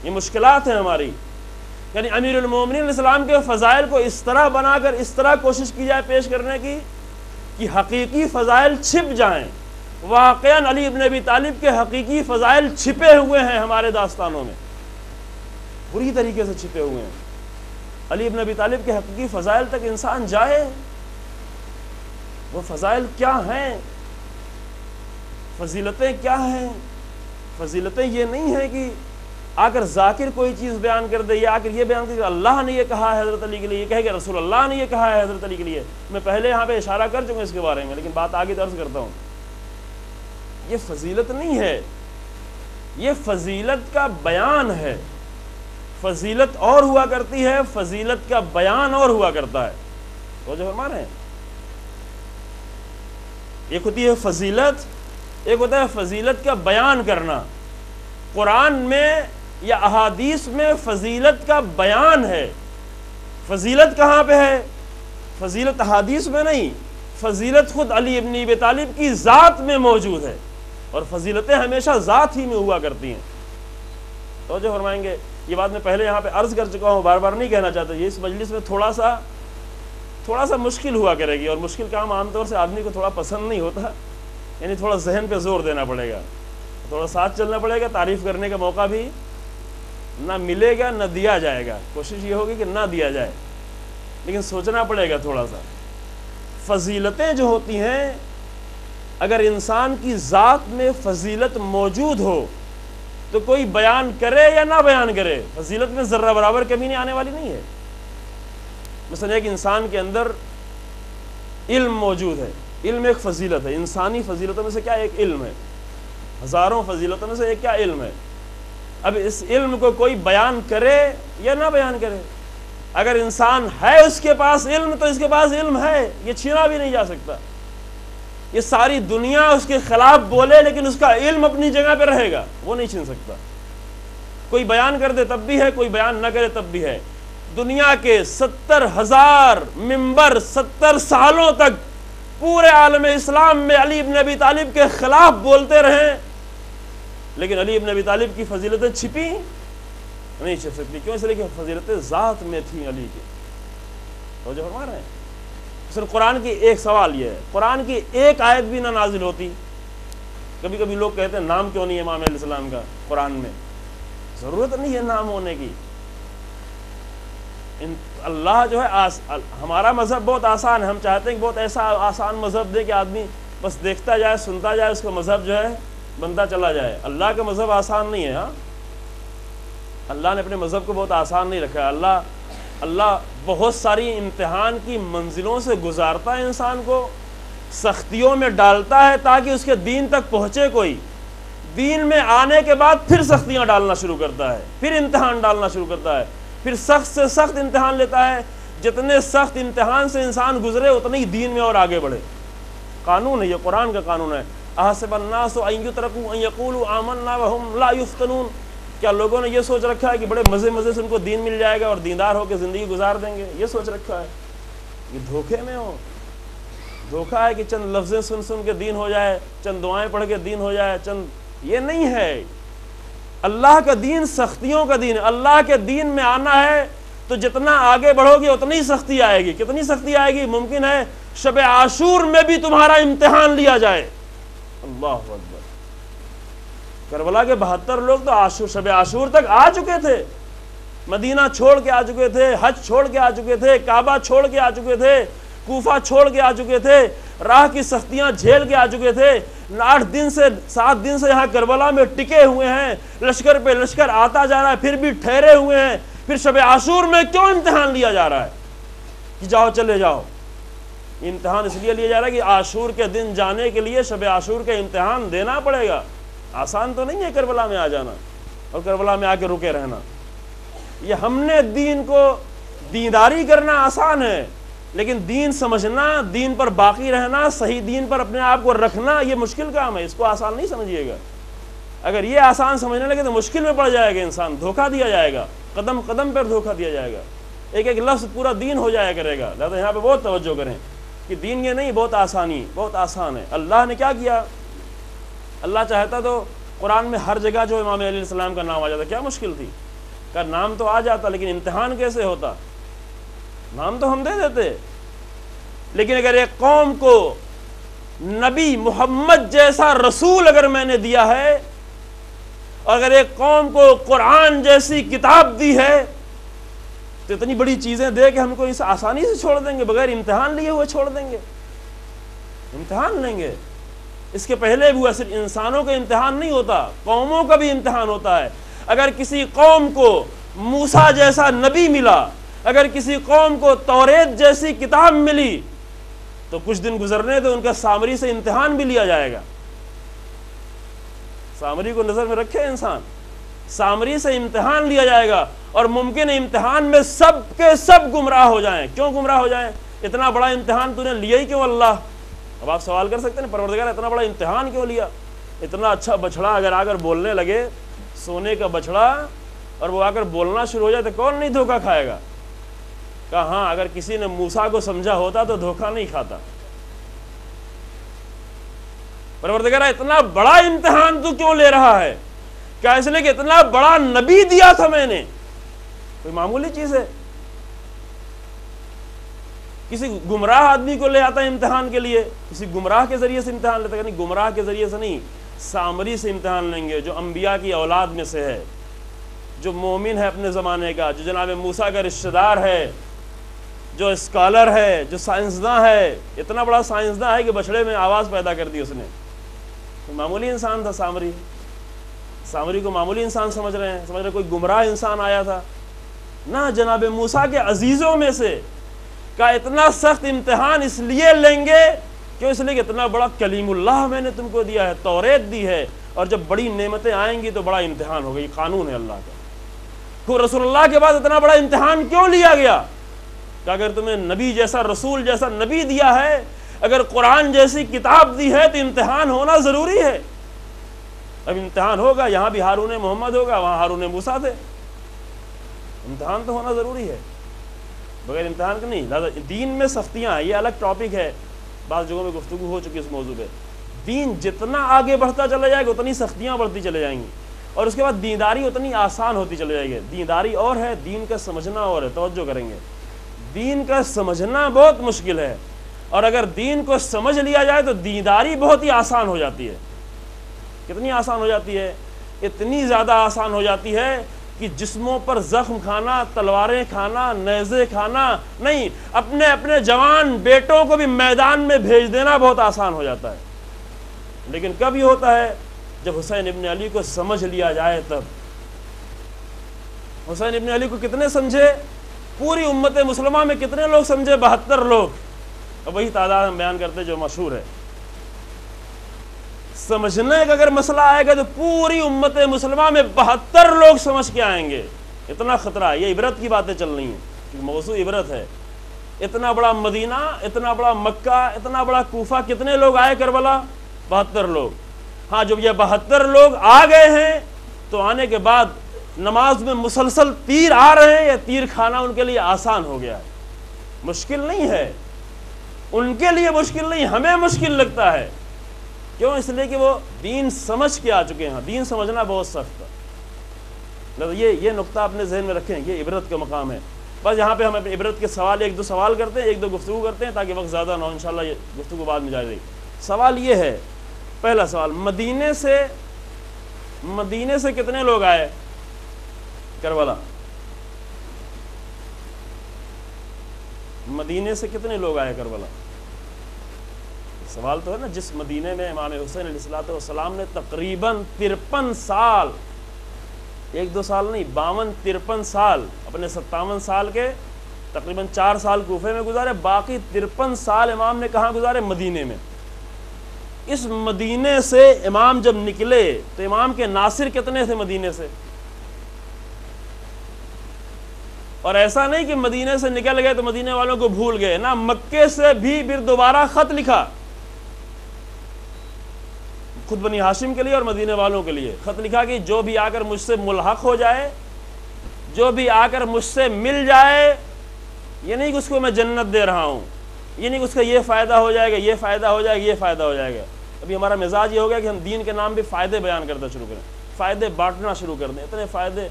یہ مشکلات ہیں ہماری، یعنی امیر المومنین علیہ السلام کے فضائل کو اس طرح بنا کر اس طرح کوشش کی جائے پیش کرنے کی کہ حقیقی فضائل چھپ جائیں۔ واقعاً علی ابن ابی طالب کے حقیقی فضائل چھپے ہوئے ہیں ہمارے داستانوں میں، بری طریقے سے چھپے ہوئے ہیں۔ علی ابن ابی طالب کے حقیقی فضائل تک انسان جائے، وہ فضائل کیا ہیں، فضیلتیں کیا ہیں؟ فضیلتیں یہ نہیں ہیں کہ آ کر ذاکر کوئی چیز بیان کر دے، یا آ کر یہ بیان کر کہ اللہ نے یہ کہا ہے حضرت علی کے لیے، یہ کہے کہ رسول اللہ نے یہ کہا ہے حضرت علی کے لیے۔ میں پہلے یہاں پہ اشارہ کر چکا اس کے بارے میں، لیکن بات آگے درج کرتا ہوں۔ یہ فضیلت نہیں ہے، یہ فضیلت کا بیان ہے۔ فضیلت اور ہوا کرتی ہے، فضیلت کا بیان اور ہوا کرتا ہے۔ تو جو فرما رہے ہیں، ایک ہوتی ہے فضیلت، ایک ہوتا ہے فضیلت کا بیان کرنا۔ قرآن میں یا احادیث میں فضیلت کا بیان ہے۔ فضیلت کہاں پہ ہے؟ فضیلت احادیث میں نہیں، فضیلت خود علی ابن ابی طالب کی ذات میں موجود ہے، اور فضیلتیں ہمیشہ ذات ہی میں ہوا کرتی ہیں۔ تو جو فرمائیں گے، یہ بات میں پہلے یہاں پہ عرض کر چکا ہوں، بار بار نہیں کہنا چاہتا، یہ اس مجلس میں تھوڑا سا مشکل ہوا کرے گی، اور مشکل کام عام طور سے آدمی کو تھوڑا پسند نہیں ہوتا، یعنی تھوڑا ذہن پہ زور دینا پڑے گا، تھوڑا ساتھ چلنا پڑے گا، تعریف کرنے کا موقع بھی نہ ملے گا نہ دیا جائے گا، کوشش یہ ہوگی کہ نہ دیا جائے، لیکن سوچنا پڑے گا تھوڑا سا۔ فضیلتیں جو ہوتی ہیں، اگر انسان کی ذات میں فضیلت موجود ہو تو کوئی بیان کرے یا نہ بیان کرے، فضیلت میں ذرہ برابر کمی نہیں آنے والی نہیں ہے۔ مثلا ایک انسان کے اندر علم موجود ہے، علم ایک فضیلت ہے، انسانی فضیلتوں میں سے کیا ایک علم ہے، ہزاروں فضیلتوں میں سے ایک کیا علم ہے۔ اب اس علم کو کوئی بیان کرے یا نہ بیان کرے، اگر انسان ہے اس کے پاس علم تو اس کے پاس علم ہے، یہ چھینا بھی نہیں جا سکتا۔ یہ ساری دنیا اس کے خلاف بولے لیکن اس کا علم اپنی جگہ پہ رہے گا، وہ نہیں چھین سکتا۔ کوئی بیان کر دے تب بھی ہے، کوئی بیان نہ کرے تب بھی ہے۔ دنیا کے 70,000 ممبر 70 سالوں تک پورے عالم اسلام میں علی ابن ابی طالب کے خلاف بولتے رہے، لیکن علی ابن ابی طالب کی فضیلتیں چھپی نہیں چھپ سکتی۔ کیوں؟ اس لیے کہ فضیلتیں ذات میں تھیں علی کی۔ توجہ فرما رہے ہیں؟ صرف قرآن کی ایک سوال یہ ہے، قرآن کی ایک آیت بھی نہ نازل ہوتی۔ کبھی کبھی لوگ کہتے ہیں نام کیوں نہیں ہے امام علیہ السلام کا قرآن میں؟ ضرورت نہیں ہے نام ہونے کی۔ اللہ جو ہے ہمارا مذہب بہت آسان ہے، ہم چاہتے ہیں کہ بہت ایسا آسان مذہب دے کہ آدمی بس دیکھتا جائے، سنتا جائے، اس کا مذہب جو ہے بنتا چلا جائے۔ اللہ کا مذہب آسان نہیں ہے۔ ہاں، اللہ نے اپنے مذہب کو بہت آسان نہیں رکھا ہے۔ اللہ بہت ساری امتحان کی منزلوں سے گزارتا ہے، انسان کو سختیوں میں ڈالتا ہے تاکہ اس کے دین تک پہنچے کوئی۔ دین میں آنے کے بعد پھر سختیاں ڈالنا شروع کرتا ہے، پھر امتحان ڈالنا شروع کرتا ہے، پھر سخت سے سخت امتحان لیتا ہے۔ جتنے سخت امتحان سے انسان گزرے اتنے ہی دین میں اور آگے بڑھے۔ قانون ہے یہ، قرآن کا قانون ہے۔ احسب الناس ان یترکوا ان یقولوا آمنا وهم لا یفتنون، کیا لوگوں نے یہ سوچ رکھا ہے کہ بڑے مزے سے ان کو دین مل جائے گا اور دیندار ہو کے زندگی گزار دیں گے؟ یہ سوچ رکھا ہے، یہ دھوکے میں ہو۔ دھوکا ہے کہ چند لفظیں سن کے دین ہو جائے، چند دعائیں پڑھ کے دین ہو جائے، یہ نہیں ہے۔ اللہ کا دین سختیوں کا دین ہے۔ اللہ کے دین میں آنا ہے تو جتنا آگے بڑھو گے اتنی سختی آئے گی۔ کتنی سختی آئے گی؟ ممکن ہے شب عاشور میں بھی تمہارا امتحان لیا جائے۔ اللہ اکبر! کربلا کے 72 لوگ تو شب عاشور تک آ چکے تھے، مدینہ چھوڑ کے آ چکے تھے، حج چھوڑ کے آ چکے تھے، کعبہ چھوڑ کے آ چکے تھے، کوفہ چھوڑ کے آ چکے تھے، راہ کی سختیاں جھیل کے آ چکے تھے۔ 8 دن سے 7 دن سے یہاں کربلا میں ٹکے ہوئے ہیں، لشکر پہ لشکر آتا جا رہا ہے، پھر بھی ٹھہرے ہوئے ہیں۔ پھر شب عاشور میں کیوں امتحان لیا جا رہا ہے کہ جاؤ چلے جاؤ؟ امتحان اس لیے لیا جا رہا ہے کہ عاشور کے دن جانے کے لیے شب عاشور کا امتحان دینا پڑے گا۔ آسان تو نہیں ہے کربلا میں آ جانا اور کربلا میں آ کے رکے رہنا۔ یہ ہم نے دین کو دینداری کرنا آسان ہے، لیکن دین سمجھنا، دین پر باقی رہنا، صحیح دین پر اپنے آپ کو رکھنا، یہ مشکل کام ہے۔ اس کو آسان نہیں سمجھیے گا۔ اگر یہ آسان سمجھنے لگے تو مشکل میں پڑ جائے گا انسان، دھوکہ دیا جائے گا، قدم قدم پر دھوکہ دیا جائے گا، ایک ایک لفظ پورا دین ہو جایا کرے گا۔ لہٰذا یہاں پہ بہت توجہ کریں کہ دین یہ نہیں بہت آسان ہے۔ اللہ نے کیا کیا؟ اللہ چاہتا تو قرآن میں ہر جگہ جو امام علیہ السلام کا نام آ جاتا، کیا مشکل تھی؟ کہ نام تو آ جاتا، لیکن امتحان کیسے ہوتا؟ نام تو ہم دے دیتے، لیکن اگر ایک قوم کو نبی محمد جیسا رسول اگر میں نے دیا ہے، اور اگر ایک قوم کو قرآن جیسی کتاب دی ہے، تو اتنی بڑی چیزیں دے کہ ہم کو اس آسانی سے چھوڑ دیں گے، بغیر امتحان لیے ہوئے چھوڑ دیں گے؟ امتحان لیں گے۔ اس کے پہلے بھی ہوا، صرف انسانوں کا امتحان نہیں ہوتا، قوموں کا بھی امتحان ہوتا ہے۔ اگر کسی قوم کو موسیٰ جیسا نبی ملا، اگر کسی قوم کو توریت جیسی کتاب ملی، تو کچھ دن گزرنے تو ان کا سامری سے امتحان بھی لیا جائے گا۔ سامری کو نظر میں رکھے انسان، سامری سے امتحان لیا جائے گا، اور ممکن ہے امتحان میں سب کے سب گمراہ ہو جائیں۔ کیوں گمراہ ہو جائیں؟ اتنا بڑا امتحان تو نے لیا ہی کیوں اللہ؟ اب آپ سوال کر سکتے ہیں پروردگار اتنا بڑا امتحان کیوں لیا؟ اتنا اچھا بچڑا اگر آ کر بولنے لگے، سونے کا بچڑا، اور وہ آ کر بولنا شروع ہو جائے تو کون نہیں دھوکہ کھائے گا؟ کہا ہاں، اگر کسی نے موسیٰ کو سمجھا ہوتا تو دھوکہ نہیں کھاتا۔ پروردگار اتنا بڑا امتحان تو کیوں لے رہا ہے؟ کیا اس لیے کہ اتنا بڑا نبی دیا تھا میں نے؟ کوئی معمولی چیز ہے؟ کسی گمراہ آدمی کو لے آتا ہے امتحان کے لیے، کسی گمراہ کے ذریعے سے امتحان لیتا ہے، نہیں، گمراہ کے ذریعے سے نہیں، سامری سے امتحان لیں گے، جو انبیاء کی اولاد میں سے ہے، جو مومن ہے اپنے زمانے کا، جو جناب موسیٰ کا رشتہ دار ہے، جو اسکالر ہے، جو سائنسداں ہے۔ اتنا بڑا سائنسداں ہے کہ بچڑے میں آواز پیدا کر دی اس نے۔ معمولی انسان تھا سامری، سامری کو معمولی انسان سمجھ رہے ہیں، سمجھ رہے کوئی گمراہ انسان آیا تھا. نہ، جناب موسیٰ کے عزیزوں میں سے کا اتنا سخت امتحان اس لیے لیں گے کہ اس لیے کہ اتنا بڑا کلیم اللہ میں نے تم کو دیا ہے، توریت دی ہے، اور جب بڑی نعمتیں آئیں گی تو بڑا امتحان ہوگا. یہ قانون ہے اللہ کا. تو رسول اللہ کے بعد اتنا بڑا امتحان کیوں لیا گیا؟ کہ اگر تمہیں نبی جیسا، رسول جیسا نبی دیا ہے، اگر قرآن جیسی کتاب دی ہے تو امتحان ہونا ضروری ہے. اب امتحان ہوگا، یہاں بھی ہارون محمد ہوگا، وہاں ہارون موسیٰ تھے. امتحان تو ہونا ضروری ہے، بغیر امتحان کا نہیں. لہٰذا دین میں سختیاں ہیں، یہ الگ ٹاپک ہے، بعض جگہوں میں گفتگو ہو چکی اس موضوع پہ. دین جتنا آگے بڑھتا چلا جائے گا اتنی سختیاں بڑھتی چلے جائیں گی، اور اس کے بعد دینداری اتنی آسان ہوتی چلی جائے گی. دینداری اور ہے، دین کا سمجھنا اور ہے. توجہ کریں گے، دین کا سمجھنا بہت مشکل ہے، اور اگر دین کو سمجھ لیا جائے تو دینداری بہت ہی آسان ہو جاتی ہے. کتنی آسان ہو جاتی ہے؟ اتنی زیادہ آسان ہو جاتی ہے کہ جسموں پر زخم کھانا، تلواریں کھانا، نیزے کھانا نہیں، اپنے اپنے جوان بیٹوں کو بھی میدان میں بھیج دینا بہت آسان ہو جاتا ہے. لیکن کب یہ ہوتا ہے؟ جب حسین ابن علی کو سمجھ لیا جائے تب. حسین ابن علی کو کتنے سمجھے؟ پوری امت مسلمہ میں کتنے لوگ سمجھے؟ 72 لوگ. اور وہی تعداد ہم بیان کرتے جو مشہور ہے. سمجھنے کا اگر مسئلہ آئے گا تو پوری امت مسلمہ میں 72 لوگ سمجھ کے آئیں گے. اتنا خطرہ ہے. یہ عبرت کی باتیں چل رہی ہیں، موضوع عبرت ہے. اتنا بڑا مدینہ، اتنا بڑا مکہ، اتنا بڑا کوفہ، کتنے لوگ آئے کربلا؟ 72 لوگ. ہاں، جب یہ 72 لوگ آ گئے ہیں تو آنے کے بعد نماز میں مسلسل تیر آ رہے ہیں، یا تیر کھانا ان کے لیے آسان ہو گیا ہے. مشکل نہیں ہے، ان کے لیے مشکل نہیں، ہمیں مشکل لگتا ہے. کیوں؟ اس لیے کہ وہ دین سمجھ کے آ چکے ہیں. دین سمجھنا بہت سخت ہے. یہ نقطہ اپنے ذہن میں رکھیں، یہ عبرت کا مقام ہے. بس یہاں پہ ہم اپنے عبرت کے سوال ایک دو سوال کرتے ہیں، ایک دو گفتگو کرتے ہیں تاکہ وقت زیادہ نہ ہو. انشاءاللہ یہ گفتگو بعد میں جاری رہے گی. سوال یہ ہے، پہلا سوال، مدینے سے کتنے لوگ آئے کربلا؟ مدینے سے کتنے لوگ آئے کربلا؟ سوال تو ہے نا. جس مدینے میں امام حسین علیہ السلام نے تقریباً 53 سال، 1-2 سال نہیں، 52-53 سال، اپنے 57 سال کے تقریباً 4 سال کوفے میں گزارے، باقی 53 سال امام نے کہاں گزارے؟ مدینے میں. اس مدینے سے امام جب نکلے تو امام کے ناصر کتنے تھے مدینے سے؟ اور ایسا نہیں کہ مدینے سے نکل گئے تو مدینے والوں کو بھول گئے، نہ، مکے سے بھی پھر دوبارہ خط لکھا، خود بنی ہاشم کے لیے اور مدینے والوں کے لیے خط لکھا کہ جو بھی آ کر مجھ سے ملحق ہو جائے، جو بھی آ کر مجھ سے مل جائے، یہ نہیں کہ اس کو میں جنت دے رہا ہوں، یہ نہیں کہ اس کا یہ فائدہ ہو جائے گا، یہ فائدہ ہو جائے گا، یہ فائدہ ہو جائے گا. ابھی ہمارا مزاج یہ ہو گیا کہ ہم دین کے نام پہ فائدے بیان کرنا شروع کریں، فائدے بانٹنا شروع کر دیں. اتنے فائدے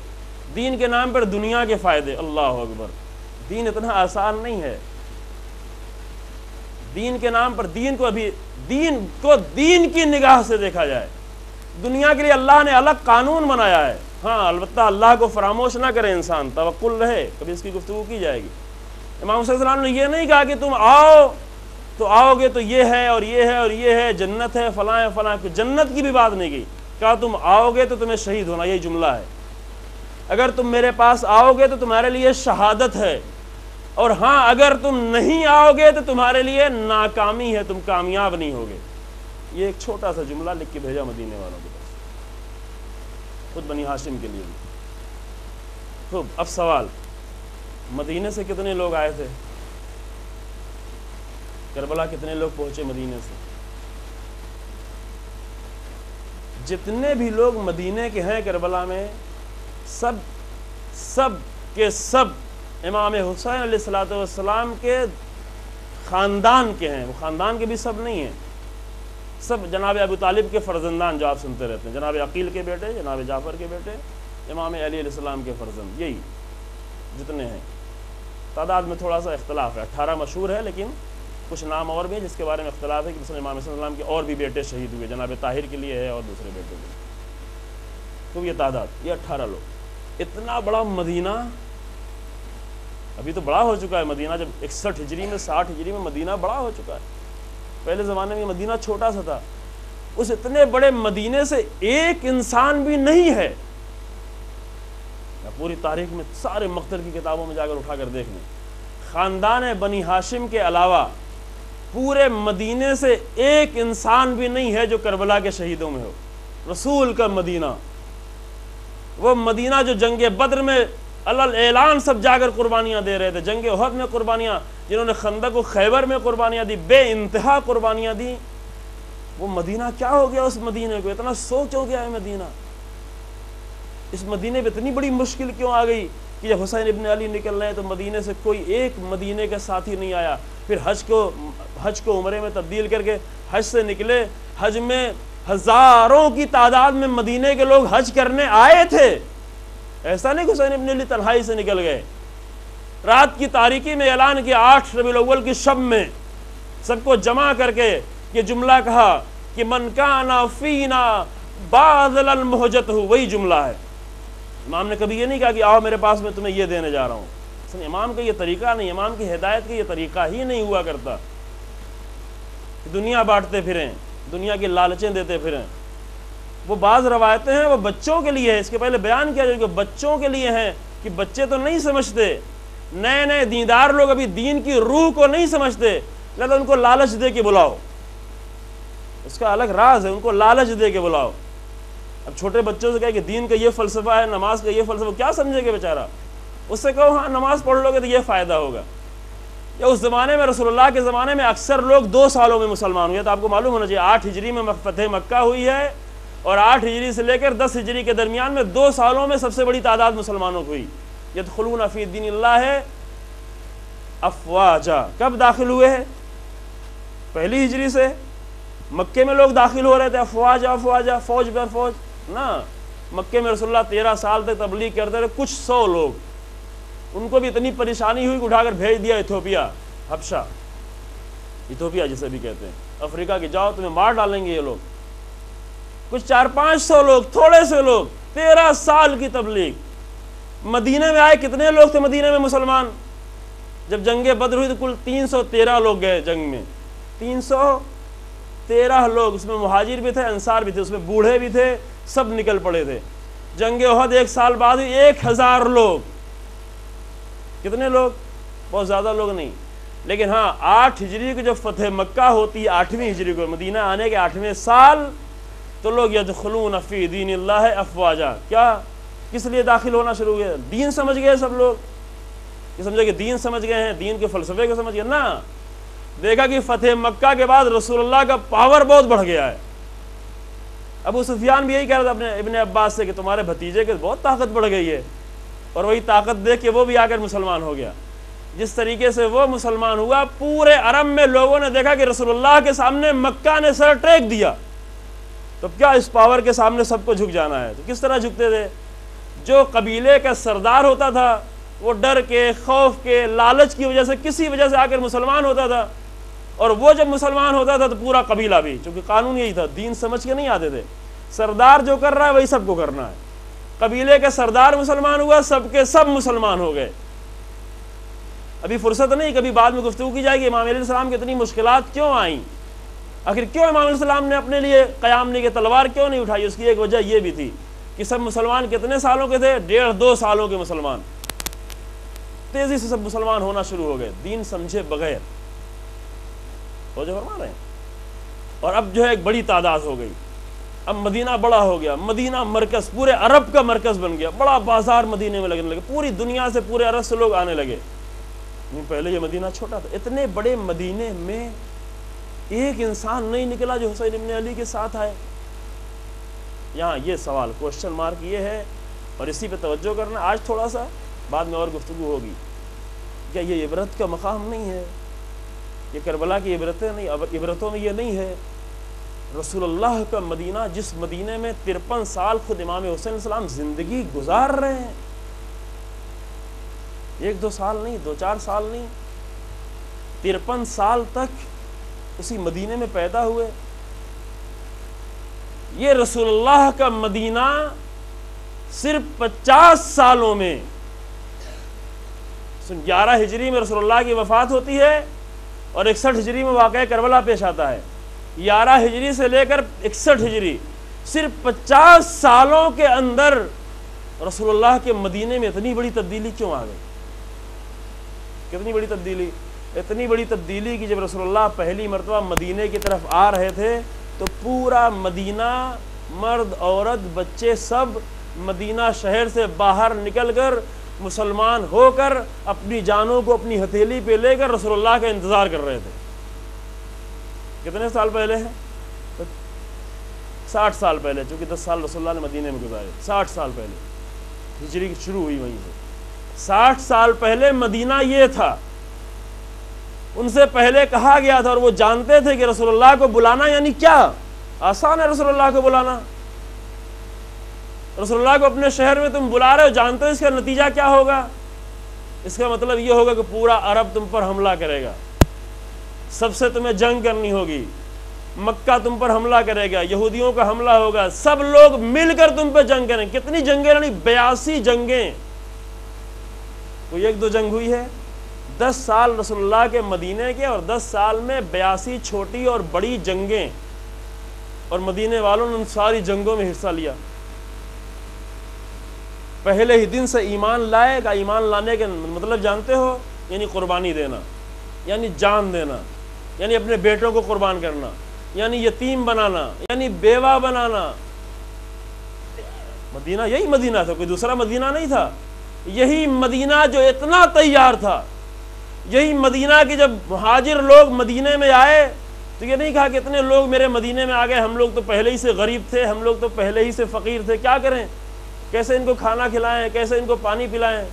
دین کے نام پر، دنیا کے فائدے. اللہ اکبر. دین اتنا آسان نہیں ہے. دین کے نام پر دین کو دین کی نگاہ سے دیکھا جائے. دنیا کے لیے اللہ نے الگ قانون بنایا ہے. ہاں، البتہ اللہ کو فراموش نہ کرے انسان، توکل رہے، کبھی اس کی گفتگو کی جائے گی. امام صلی اللہ علیہ وسلم نے یہ نہیں کہا کہ تم آؤ گے تو یہ ہے اور یہ ہے اور یہ ہے، جنت ہے، فلاں ہے فلاں. جنت کی بھی بات نہیں کی، کہا تم آؤ گے تو تمہیں شہید ہونا، یہی جملہ ہے. اگر تم میرے پاس آؤ گے تو تمہارے لیے شہادت ہے، اور ہاں اگر تم نہیں آؤ گے تو تمہارے لیے ناکامی ہے، تم کامیاب نہیں ہوگے. یہ ایک چھوٹا سا جملہ لکھ کے بھیجا مدینے والوں کے پاس، خود بنی ہاشم کے لیے بھی. خوب. اب سوال، مدینے سے کتنے لوگ آئے تھے؟ کربلا کتنے لوگ پہنچے مدینے سے؟ جتنے بھی لوگ مدینے کے ہیں کربلا میں، سب کے سب امام حسین علیہ السلام کے خاندان کے ہیں. وہ خاندان کے بھی سب نہیں ہیں، سب جناب ابو طالب کے فرزندان جو آپ سنتے رہتے ہیں، جناب عقیل کے بیٹے، جناب جعفر کے بیٹے، امام علی علیہ السلام کے فرزند، یہی جتنے ہیں. تعداد میں تھوڑا سا اختلاف ہے، 18 مشہور ہے، لیکن کچھ نام اور بھی ہیں جس کے بارے میں اختلاف ہے کہ مثلا امام صلی اللہ علیہ وسلم کے اور بھی بیٹے شہید ہوئے، جناب طاہر کے لیے ہے اور دوسرے بیٹے کے لیے. تو یہ تعداد، یہ 18 لوگ. اتنا بڑا مدینہ، ابھی تو بڑا ہو چکا ہے مدینہ، جب 61 ہجری میں 60 ہجری میں مدینہ بڑا ہو چکا ہے. پہلے زمانے میں مدینہ چھوٹا سا تھا. اس اتنے بڑے مدینے سے ایک انسان بھی نہیں ہے. پوری تاریخ میں سارے مقتل کی کتابوں میں جا کر اٹھا کر دیکھ لیں, خاندان بنی ہاشم کے علاوہ پورے مدینے سے ایک انسان بھی نہیں ہے جو کربلا کے شہیدوں میں ہو. رسول کا مدینہ, وہ مدینہ جو جنگ بدر میں علل اعلان سب جا کر قربانیاں دے رہے تھے, جنگ احد میں قربانیاں, جنہوں نے خندق و خیبر میں قربانیاں دی, بے انتہا قربانیاں دی, وہ مدینہ کیا ہو گیا؟ اس مدینے کو اتنا سوچ ہو گیا ہے مدینہ. اس مدینے پہ اتنی بڑی مشکل کیوں آ گئی کہ جب حسین ابن علی نکل رہے ہیں تو مدینے سے کوئی ایک مدینے کا ساتھی نہیں آیا. پھر حج کو عمرے میں تبدیل کر کے حج سے نکلے, حج میں ہزاروں کی تعداد میں مدینے کے لوگ حج کرنے آئے تھے. ایسا نہیں کہ حسین ابن علی تنہائی سے نکل گئے. رات کی تاریکی میں اعلان کیا, 8 ربیع الاول کی شب میں سب کو جمع کر کے یہ جملہ کہا کہ من کانا فینا باذل المحجت ہو, وہی جملہ ہے. امام نے کبھی یہ نہیں کہا کہ آؤ میرے پاس میں تمہیں یہ دینے جا رہا ہوں. امام کا یہ طریقہ نہیں, امام کی ہدایت کا یہ طریقہ ہی نہیں ہوا کرتا. دنیا بانٹتے پھریں, دنیا کی لالچیں دیتے پھریں. وہ بعض روایتیں ہیں وہ بچوں کے لیے ہے, اس کے پہلے بیان کیا جائے کہ بچوں کے لیے ہیں کہ بچے تو نہیں سمجھتے, نئے نئے دیندار لوگ ابھی دین کی روح کو نہیں سمجھتے, لہذا ان کو لالچ دے کے بلاؤ. اس کا الگ راز ہے, ان کو لالچ دے کے بلاؤ. اب چھوٹے بچوں سے کہے کہ دین کا یہ فلسفہ ہے, نماز کا یہ فلسفہ, کیا سمجھے گا بیچارہ؟ اس سے کہو ہاں نماز پڑھ لو گے تو یہ فائدہ ہوگا. یا اس زمانے میں رسول اللہ کے زمانے میں اکثر لوگ 2 سالوں میں مسلمان ہوئے. تو آپ کو معلوم ہونا چاہیے 8 ہجری میں فتح مکہ ہوئی ہے, اور 8 ہجری سے لے کر 10 ہجری کے درمیان میں 2 سالوں میں سب سے بڑی تعداد مسلمانوں کو ہوئی. یدخلون فی دین اللہ افواجا. کب داخل ہوئے ہیں؟ 1 ہجری سے. مکے میں لوگ داخل ہو رہے تھے افواجا افواجا, فوج پر فوج نا. مکے میں رسول اللہ 13 سال تک تبلیغ کرتے رہے, کچھ 100 لوگ, ان کو بھی اتنی پریشانی ہوئی کہ اٹھا کر بھیج دیا ایتھوپیا, حبشہ, ایتھوپیا جسے بھی کہتے ہیں, افریقہ کے, جاؤ تمہیں مار ڈالیں گے یہ لوگ. کچھ 400-500 لوگ, تھوڑے سے لوگ, 13 سال کی تبلیغ. مدینے میں آئے, کتنے لوگ تھے مدینے میں مسلمان؟ جب جنگ بدر ہوئی تو کل 313 لوگ گئے جنگ میں, 313 لوگ, اس میں مہاجر بھی تھے, انصار بھی تھے, اس میں بوڑھے بھی تھے, سب نکل پڑے تھے. جنگ احد 1 سال بعد 1000 لوگ. کتنے لوگ؟ بہت زیادہ لوگ نہیں, لیکن ہاں 8 ہجری کو جب فتح مکہ ہوتی ہے, 8ویں ہجری کو مدینہ آنے کے 8ویں سال, تو لوگ یدخلون فی دین اللہ افواجا. کیا کس لیے داخل ہونا شروع ہوئے؟ دین سمجھ گئے سب لوگ, یہ سمجھے کہ دین سمجھ گئے ہیں, دین کے فلسفے کو سمجھ گئے نا. دیکھا کہ فتح مکہ کے بعد رسول اللہ کا پاور بہت بڑھ گیا ہے. ابو سفیان بھی یہی کہہ رہا تھا اپنے ابن عباس سے کہ تمہارے بھتیجے کے بہت طاقت بڑھ گئی ہے, اور وہی طاقت دیکھ کے وہ بھی آ کر مسلمان ہو گیا. جس طریقے سے وہ مسلمان ہوا, پورے عرب میں لوگوں نے دیکھا کہ رسول اللہ کے سامنے مکہ نے سر ٹیک دیا, تو کیا اس پاور کے سامنے سب کو جھک جانا ہے؟ تو کس طرح جھکتے تھے؟ جو قبیلے کا سردار ہوتا تھا وہ ڈر کے, خوف کے, لالچ کی وجہ سے, کسی وجہ سے آ کر مسلمان ہوتا تھا, اور وہ جب مسلمان ہوتا تھا تو پورا قبیلہ بھی, چونکہ قانون یہی تھا, دین سمجھ کے نہیں آتے تھے. سردار جو کر رہا ہے وہی سب کو کرنا ہے. قبیلے کا سردار مسلمان ہوا, سب کے سب مسلمان ہو گئے. ابھی فرصت نہیں, کبھی بعد میں گفتگو کی جائے گی امام علیہ السلام کی اتنی مشکلات کیوں آئیں, آخر کیوں امام علیہ السلام نے اپنے لیے قیام نہیں کیا, تلوار کیوں نہیں اٹھائی. اس کی ایک وجہ یہ بھی تھی کہ سب مسلمان کتنے سالوں کے تھے؟ 1.5-2 سالوں کے مسلمان. تیزی سے سب مسلمان ہونا شروع ہو گئے, دین سمجھے بغیر. وہ جو فرما رہے ہیں. اور اب جو ہے ایک بڑی تعداد ہو گئی, اب مدینہ بڑا ہو گیا, مدینہ مرکز, پورے عرب کا مرکز بن گیا, بڑا بازار مدینے میں لگنے لگے, پوری دنیا سے, پورے عرب سے لوگ آنے لگے. پہلے یہ مدینہ چھوٹا تھا. اتنے بڑے مدینے میں ایک انسان نہیں نکلا جو حسین ابن علی کے ساتھ آئے. یہاں یہ سوال, کوشچن مارک یہ ہے, اور اسی پہ توجہ کرنا. آج تھوڑا سا, بعد میں اور گفتگو ہوگی. کیا یہ عبرت کا مقام نہیں ہے؟ یہ کربلا کی عبرتیں نہیں, عبرتوں میں یہ نہیں ہے؟ رسول اللہ کا مدینہ, جس مدینے میں 53 سال خود امام حسین علیہ السلام زندگی گزار رہے ہیں, 1-2 سال نہیں, 2-4 سال نہیں, 53 سال تک اسی مدینے میں پیدا ہوئے. یہ رسول اللہ کا مدینہ صرف 50 سالوں میں, 11 ہجری میں رسول اللہ کی وفات ہوتی ہے, اور 61 ہجری میں واقعہ کربلا پیش آتا ہے. 11 ہجری سے لے کر 61 ہجری، صرف 50 سالوں کے اندر رسول اللہ کے مدینے میں اتنی بڑی تبدیلی کیوں آ گئی؟ کتنی بڑی تبدیلی؟ اتنی بڑی تبدیلی کہ جب رسول اللہ پہلی مرتبہ مدینے کی طرف آ رہے تھے تو پورا مدینہ، مرد عورت بچے سب مدینہ شہر سے باہر نکل کر مسلمان ہو کر اپنی جانوں کو اپنی ہتھیلی پہ لے کر رسول اللہ کا انتظار کر رہے تھے۔ کتنے سال پہلے ہے؟ 60 سال پہلے، چونکہ 10 سال رسول اللہ نے مدینے میں گزارے، 60 سال پہلے ہجری کی شروع ہوئی وہیں سے۔ 60 سال پہلے مدینہ یہ تھا، ان سے پہلے کہا گیا تھا، اور وہ جانتے تھے کہ رسول اللہ کو بلانا یعنی کیا؟ آسان ہے رسول اللہ کو بلانا۔ رسول اللہ کو اپنے شہر میں تم بلا رہے ہو، جانتے ہو اس کا نتیجہ کیا ہوگا؟ اس کا مطلب یہ ہوگا کہ پورا عرب تم پر حملہ کرے گا، سب سے تمہیں جنگ کرنی ہوگی، مکہ تم پر حملہ کرے گا، یہودیوں کا حملہ ہوگا، سب لوگ مل کر تم پہ جنگ کریں۔ کتنی جنگیں؟ یعنی 82 جنگیں۔ کوئی ایک دو جنگ ہوئی ہے؟ 10 سال رسول اللہ کے مدینے کے، اور 10 سال میں 82 چھوٹی اور بڑی جنگیں، اور مدینے والوں نے ان ساری جنگوں میں حصہ لیا۔ پہلے ہی دن سے ایمان لائے گا۔ ایمان لانے کے مطلب جانتے ہو؟ یعنی قربانی دینا، یعنی جان دینا، یعنی اپنے بیٹوں کو قربان کرنا، یعنی یتیم بنانا، یعنی بیوہ بنانا۔ مدینہ یہی مدینہ تھا، کوئی دوسرا مدینہ نہیں تھا۔ یہی مدینہ جو اتنا تیار تھا، یہی مدینہ کہ جب مہاجر لوگ مدینے میں آئے تو یہ نہیں کہا کہ اتنے لوگ میرے مدینے میں آ گئے، ہم لوگ تو پہلے ہی سے غریب تھے، ہم لوگ تو پہلے ہی سے فقیر تھے، کیا کریں، کیسے ان کو کھانا کھلائیں، کیسے ان کو پانی پلائیں۔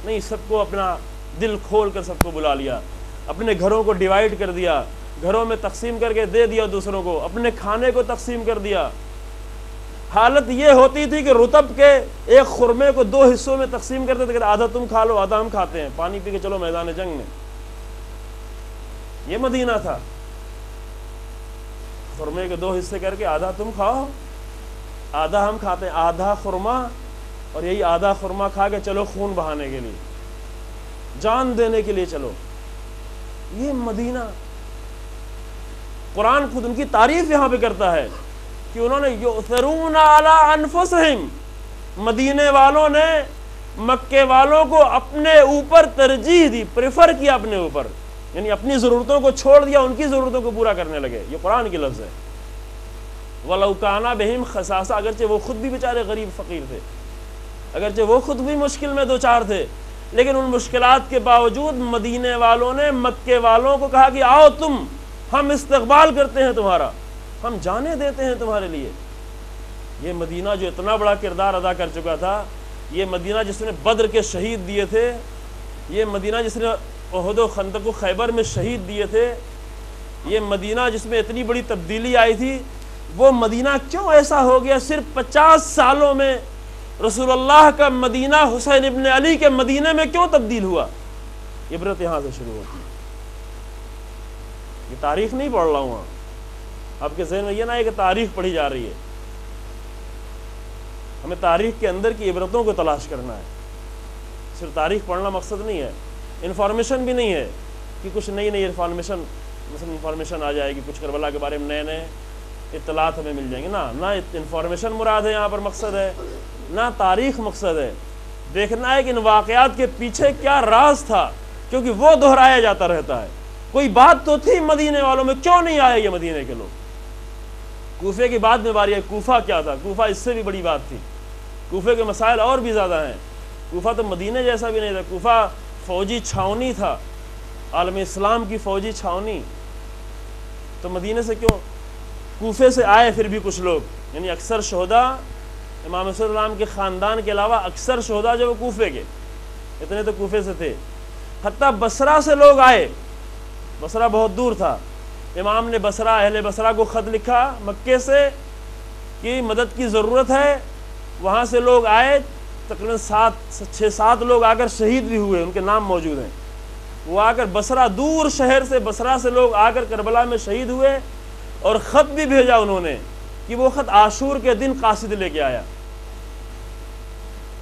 نہیں، سب کو اپنا دل کھول کر سب کو بلا لیا، اپنے گھروں کو ڈیوائیڈ کر دیا، گھروں میں تقسیم کر کے دے دیا دوسروں کو، اپنے کھانے کو تقسیم کر دیا۔ حالت یہ ہوتی تھی کہ رطب کے ایک خرمے کو 2 حصوں میں تقسیم کرتے تھے کہ آدھا تم کھا لو، آدھا ہم کھاتے ہیں، پانی پی کے چلو میدان جنگ میں۔ یہ مدینہ تھا، خرمے کے 2 حصے کر کے آدھا تم کھاؤ، آدھا ہم کھاتے ہیں، آدھا خرما، اور یہی آدھا خرما کھا کے چلو خون بہانے کے لیے، جان دینے کے لیے چلو۔ یہ مدینہ، قرآن خود ان کی تعریف یہاں پہ کرتا ہے کہ انہوں نے یؤثرون علی انفسہم، مدینے والوں نے مکے والوں کو اپنے اوپر ترجیح دی، پریفر کیا اپنے اوپر، یعنی اپنی ضرورتوں کو چھوڑ دیا، ان کی ضرورتوں کو پورا کرنے لگے۔ یہ قرآن کی لفظ ہے۔ وَلَوْ كَانَ بِهِمْ خَصَاصَةٌ، اگرچہ وہ خود بھی بیچارے غریب فقیر تھے، اگرچہ وہ خود بھی مشکل میں دوچار تھے، لیکن ان مشکلات کے باوجود مدینے والوں نے مکے والوں کو کہا کہ آؤ تم، ہم استقبال کرتے ہیں تمہارا، ہم جانے دیتے ہیں تمہارے لیے۔ یہ مدینہ جو اتنا بڑا کردار ادا کر چکا تھا، یہ مدینہ جس نے بدر کے شہید دیے تھے، یہ مدینہ جس نے احد و خندق و خیبر میں شہید دیے تھے، یہ مدینہ جس میں اتنی بڑی تبدیلی آئی تھی، وہ مدینہ کیوں ایسا ہو گیا؟ صرف 50 سالوں میں رسول اللہ کا مدینہ حسین ابن علی کے مدینے میں کیوں تبدیل ہوا؟ عبرت یہاں سے شروع ہوتی ہے۔ یہ تاریخ نہیں پڑھ رہا ہوں، آپ کے ذہن میں یہ نہ ہے کہ تاریخ پڑھی جا رہی ہے، ہمیں تاریخ کے اندر کی عبرتوں کو تلاش کرنا ہے۔ صرف تاریخ پڑھنا مقصد نہیں ہے، انفارمیشن بھی نہیں ہے کہ کچھ نئی انفارمیشن، مثلا انفارمیشن آ جائے گی کچھ کربلا کے بارے میں، نئے اطلاعات ہمیں مل جائیں گے، نہ انفارمیشن مراد ہے یہاں پر مقصد ہے، نہ تاریخ مقصد ہے۔ دیکھنا ہے کہ ان واقعات کے پیچھے کیا راز تھا، کیونکہ وہ دہرایا جاتا رہتا ہے۔ کوئی بات تو تھی مدینے والوں میں، کیوں نہیں آئے یہ مدینے کے لوگ؟ کوفے کی بات میں باری ہے، کوفہ کیا تھا؟ کوفہ اس سے بھی بڑی بات تھی، کوفے کے مسائل اور بھی زیادہ ہیں۔ کوفہ تو مدینے جیسا بھی نہیں تھا، کوفہ فوجی چھاونی تھا، عالم اسلام کی فوجی چھاونی۔ تو مدینے سے کیوں؟ کوفے سے آئے پھر بھی کچھ لوگ، یعنی اکثر شہداء امام صلی اللہ علیہ وسلم کے خاندان کے علاوہ اکثر شہداء جو وہ کوفے کے، اتنے تو کوفے سے تھے۔ حتیٰ بصرہ سے لوگ آئے، بصرہ بہت دور تھا، امام نے بصرہ، اہل بصرہ کو خط لکھا مکے سے کہ مدد کی ضرورت ہے۔ وہاں سے لوگ آئے، تقریباً 6-7 لوگ آ کر شہید بھی ہوئے، ان کے نام موجود ہیں۔ وہ آ کر بصرہ، دور شہر سے بصرہ سے لوگ آ کر کربلا میں شہید ہوئے، اور خط بھی بھیجا انہوں نے کہ وہ خط عاشور کے دن قاصد لے کے آیا۔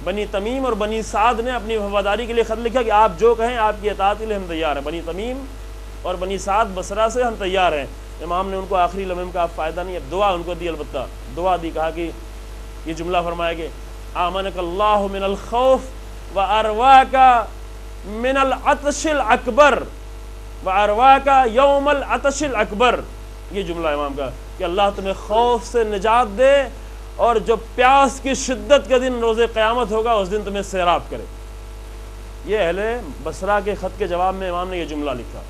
بنی تمیم اور بنی سعد نے اپنی وفاداری کے لیے خط لکھا کہ آپ جو کہیں آپ کی اطاعت کے لیے ہم تیار ہیں۔ بنی تمیم اور بنی سعد بصرہ سے ہم تیار ہیں۔ امام نے ان کو آخری لمحے کا فائدہ نہیں، اب دعا ان کو دی، البتہ دعا دی، کہا کہ یہ جملہ فرمایا کہ آمنک اللہ من الخوف وارواک من العطش الاکبر وارواک یوم العطش الاکبر، یہ جملہ امام کا کہ اللہ تمہیں خوف سے نجات دے اور جو پیاس کی شدت کا دن روز قیامت ہوگا اس دن تمہیں سیراب کرے۔ یہ اہل بصرہ کے خط کے جواب میں امام نے یہ جملہ لکھا۔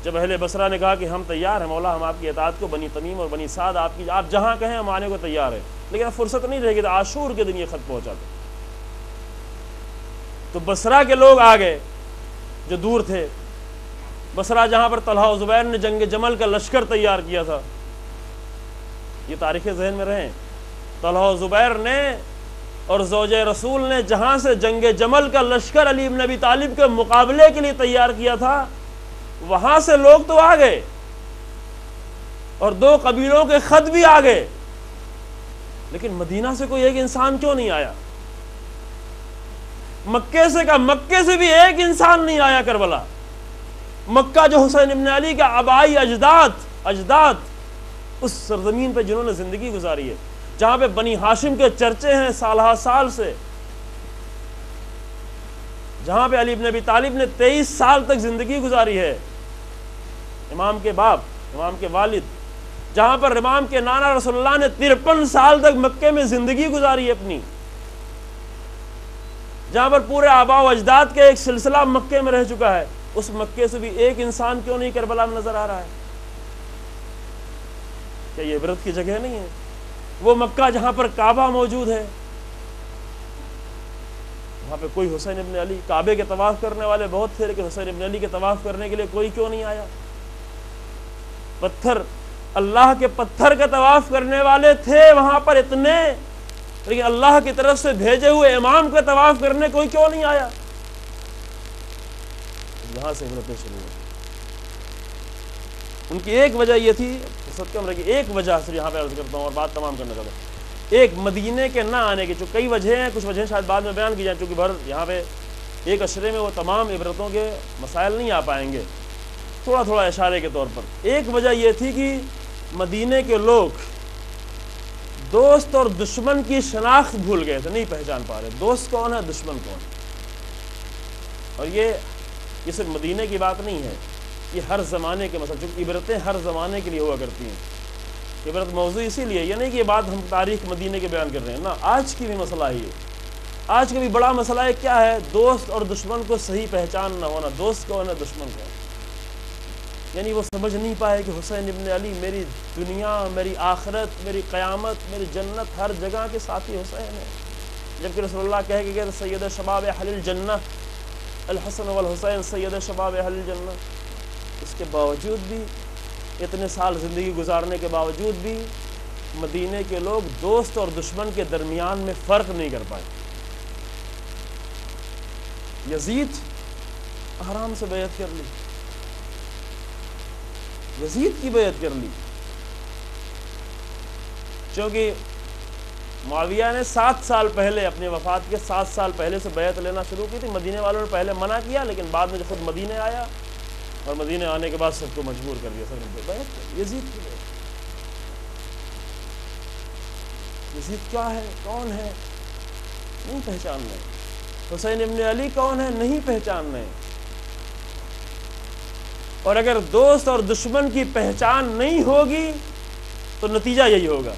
جب اہل بصرہ نے کہا کہ ہم تیار ہیں مولا، ہم آپ کی اطاعت کو، بنی تمیم اور بنی سعد آپ جہاں کہیں ہم آنے کو تیار ہیں، لیکن اب فرصت نہیں رہے گی، تو عاشور کے دن یہ خط پہنچا تھا۔ تو بصرہ کے لوگ آ گئے جو دور تھے، بصرہ جہاں پر طلحہ و زبیر نے جنگ جمل کا لشکر تیار کیا تھا، یہ تاریخ ذہن میں رہیں، طلحہ و زبیر نے اور زوج رسول نے جہاں سے جنگ جمل کا لشکر علی بن ابی طالب کے مقابلے کے لیے تیار کیا تھا، وہاں سے لوگ تو آ گئے اور 2 قبیلوں کے خط بھی آ گئے، لیکن مدینہ سے کوئی ایک انسان کیوں نہیں آیا؟ مکے سے بھی ایک انسان نہیں آیا کربلا۔ مکہ جو حسین ابن علی کا آبائی اجداد اس سرزمین پہ جنہوں نے زندگی گزاری ہے، جہاں پہ بنی ہاشم کے چرچے ہیں سالہ سال سے، جہاں پہ علی بن ابی طالب نے 23 سال تک زندگی گزاری ہے، امام کے باپ، امام کے والد، جہاں پر امام کے نانا رسول اللہ نے 53 سال تک مکے میں زندگی گزاری ہے اپنی، جہاں پر پورے آباء و اجداد کے ایک سلسلہ مکے میں رہ چکا ہے، اس مکے سے بھی ایک انسان کیوں نہیں کربلا میں نظر آ رہا ہے؟ کیا یہ عبرت کی جگہ نہیں ہے؟ وہ مکہ جہاں پر کعبہ موجود ہے، وہاں پہ کوئی حسین ابن علی، کعبے کے طواف کرنے والے بہت تھے لیکن حسین ابن علی کے طواف کرنے کے لیے کوئی کیوں نہیں آیا؟ اللہ کے پتھر کا طواف کرنے والے تھے وہاں پر اتنے، لیکن اللہ کی طرف سے بھیجے ہوئے امام کا طواف کرنے کوئی کیوں نہیں آیا؟ یہاں سے عبرتیں شروع ہوئی۔ ان کی ایک وجہ یہ تھی، ایک وجہ صرف یہاں پہ عرض کرتا ہوں اور بات تمام کرنا چاہتا ہوں، ایک مدینے کے نہ آنے کی، جو کئی وجہ ہیں، کچھ وجہ شاید بعد میں بیان کی جائیں، چونکہ یہاں پہ ایک اشرے میں وہ تمام عبرتوں کے مسائل نہیں آ پائیں گے، تھوڑا تھوڑا اشارے کے طور پر۔ ایک وجہ یہ تھی کہ مدینے کے لوگ دوست اور دشمن کی شناخت بھول گئے تھے، نہیں پہچان پا رہے دوست کون ہے، دشمن کون ہے۔ اور یہ صرف مدینے کی بات نہیں ہے، یہ ہر زمانے کے مسئلہ، چونکہ عبرتیں ہر زمانے کے لیے ہوا کرتی ہیں۔ عبرت موضوع اسی لیے، یہ نہیں کہ یہ بات ہم تاریخ مدینے کے بیان کر رہے ہیں، نہ، آج کی بھی مسئلہ ہی ہے۔ آج کا بھی بڑا مسئلہ ہے، کیا ہے؟ دوست اور دشمن کو صحیح پہچان نہ ہونا، دوست کون ہے، دشمن کون ہے۔ یعنی وہ سمجھ نہیں پائے کہ حسین ابن علی میری دنیا، میری آخرت، میری قیامت، میری جنت، ہر جگہ کے ساتھی حسین ہے، جبکہ رسول اللہ کہہ کے گئے سید شباب اہل الجنہ الحسن والحسین سید شباب اہل الجنہ۔ اس کے باوجود بھی، اتنے سال زندگی گزارنے کے باوجود بھی، مدینے کے لوگ دوست اور دشمن کے درمیان میں فرق نہیں کر پائے۔ یزید آرام سے بیعت کر لی، یزید کی بیعت کر لی، چونکہ معاویہ نے 7 سال پہلے، اپنی وفات کے 7 سال پہلے سے بیعت لینا شروع کی تھی۔ مدینے والوں نے پہلے منع کیا، لیکن بعد میں جب خود مدینے آیا اور مدینے آنے کے بعد سب کو مجبور کر دیا، سب نے بیعت کی، یزید کی بیعت۔ یزید کیا ہے، کون ہے، نہیں پہچان رہے۔ حسین ابن علی کون ہے، نہیں پہچان رہے۔ اور اگر دوست اور دشمن کی پہچان نہیں ہوگی تو نتیجہ یہی ہوگا،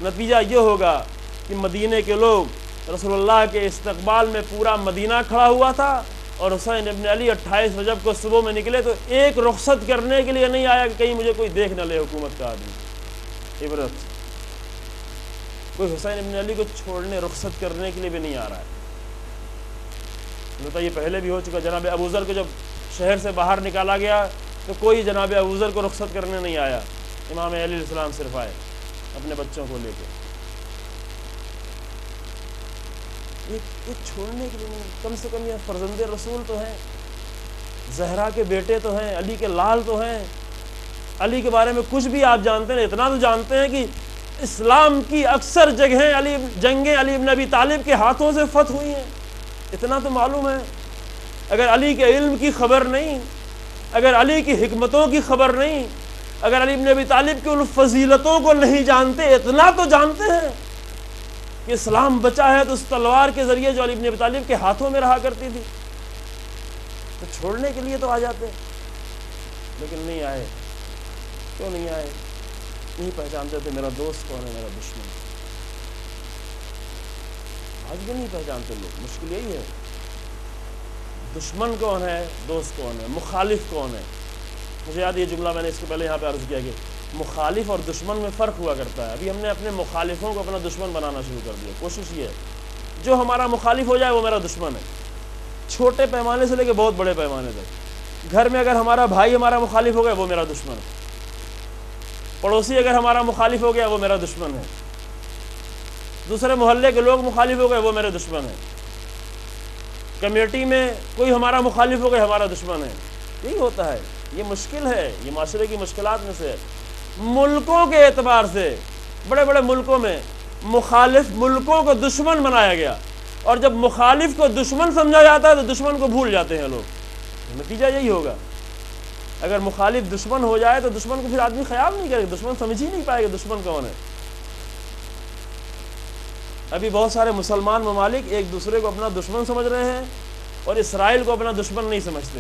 نتیجہ یہ ہوگا کہ مدینے کے لوگ، رسول اللہ کے استقبال میں پورا مدینہ کھڑا ہوا تھا اور حسین ابن علی 28 رجب کو صبح میں نکلے تو ایک رخصت کرنے کے لیے نہیں آیا کہ کہیں مجھے کوئی دیکھ نہ لے حکومت کا آدمی۔ عبرت، کوئی حسین ابن علی کو چھوڑنے، رخصت کرنے کے لیے بھی نہیں آ رہا ہے۔ یہ پہلے بھی ہو چکا، جناب ابوذر کو جب شہر سے باہر نکالا گیا تو کوئی جناب ابوذر کو رخصت کرنے نہیں آیا، امام علیہ السلام صرف آئے اپنے بچوں کو لے کے۔ یہ چھوڑنے کے لیے نہیں، کم سے کم یہ فرزند رسول تو ہیں، زہرا کے بیٹے تو ہیں، علی کے لال تو ہیں، علی کے بارے میں کچھ بھی آپ جانتے ہیں، اتنا تو جانتے ہیں کہ اسلام کی اکثر جگہیں جنگیں علی بن ابی طالب کے ہاتھوں سے فتح ہوئی ہیں، اتنا تو معلوم ہے۔ اگر علی کے علم کی خبر نہیں اگر علی کی حکمتوں کی خبر نہیں، اگر علی بن ابی طالب کی ان فضیلتوں کو نہیں جانتے، اتنا تو جانتے ہیں کہ اسلام بچا ہے تو اس تلوار کے ذریعے جو علی بن ابی طالب کے ہاتھوں میں رہا کرتی تھی، تو چھوڑنے کے لیے تو آ جاتے، لیکن نہیں آئے۔ کیوں نہیں آئے؟ نہیں پہچانتے تھے میرا دوست کون ہے، میرا دشمن۔ آج بھی نہیں پہچانتے لوگ، مشکل یہی ہے، دشمن کون ہے، دوست کون ہے، مخالف کون ہے۔ مجھے یاد یہ جملہ میں نے اس کے پہلے یہاں پہ عرض کیا کہ مخالف اور دشمن میں فرق ہوا کرتا ہے۔ ابھی ہم نے اپنے مخالفوں کو اپنا دشمن بنانا شروع کر دیا۔ کوشش یہ ہے جو ہمارا مخالف ہو جائے وہ میرا دشمن ہے، چھوٹے پیمانے سے لے کے بہت بڑے پیمانے تک۔ گھر میں اگر ہمارا بھائی ہمارا مخالف ہو گیا وہ میرا دشمن ہے، پڑوسی اگر ہمارا مخالف ہو گیا وہ میرا دشمن ہے، دوسرے محلے کے لوگ مخالف ہو گئے وہ میرے دشمن ہیں، کمیٹی میں کوئی ہمارا مخالف ہو گیا ہمارا دشمن ہے۔ یہی ہوتا ہے، یہ مشکل ہے، یہ معاشرے کی مشکلات میں سے ہے۔ ملکوں کے اعتبار سے بڑے بڑے ملکوں میں مخالف ملکوں کو دشمن بنایا گیا، اور جب مخالف کو دشمن سمجھا جاتا ہے تو دشمن کو بھول جاتے ہیں لوگ۔ نتیجہ یہی ہوگا، اگر مخالف دشمن ہو جائے تو دشمن کو پھر آدمی خیال نہیں کرے، دشمن سمجھ ہی نہیں پائے گا دشمن کون ہے۔ ابھی بہت سارے مسلمان ممالک ایک دوسرے کو اپنا دشمن سمجھ رہے ہیں اور اسرائیل کو اپنا دشمن نہیں سمجھتے،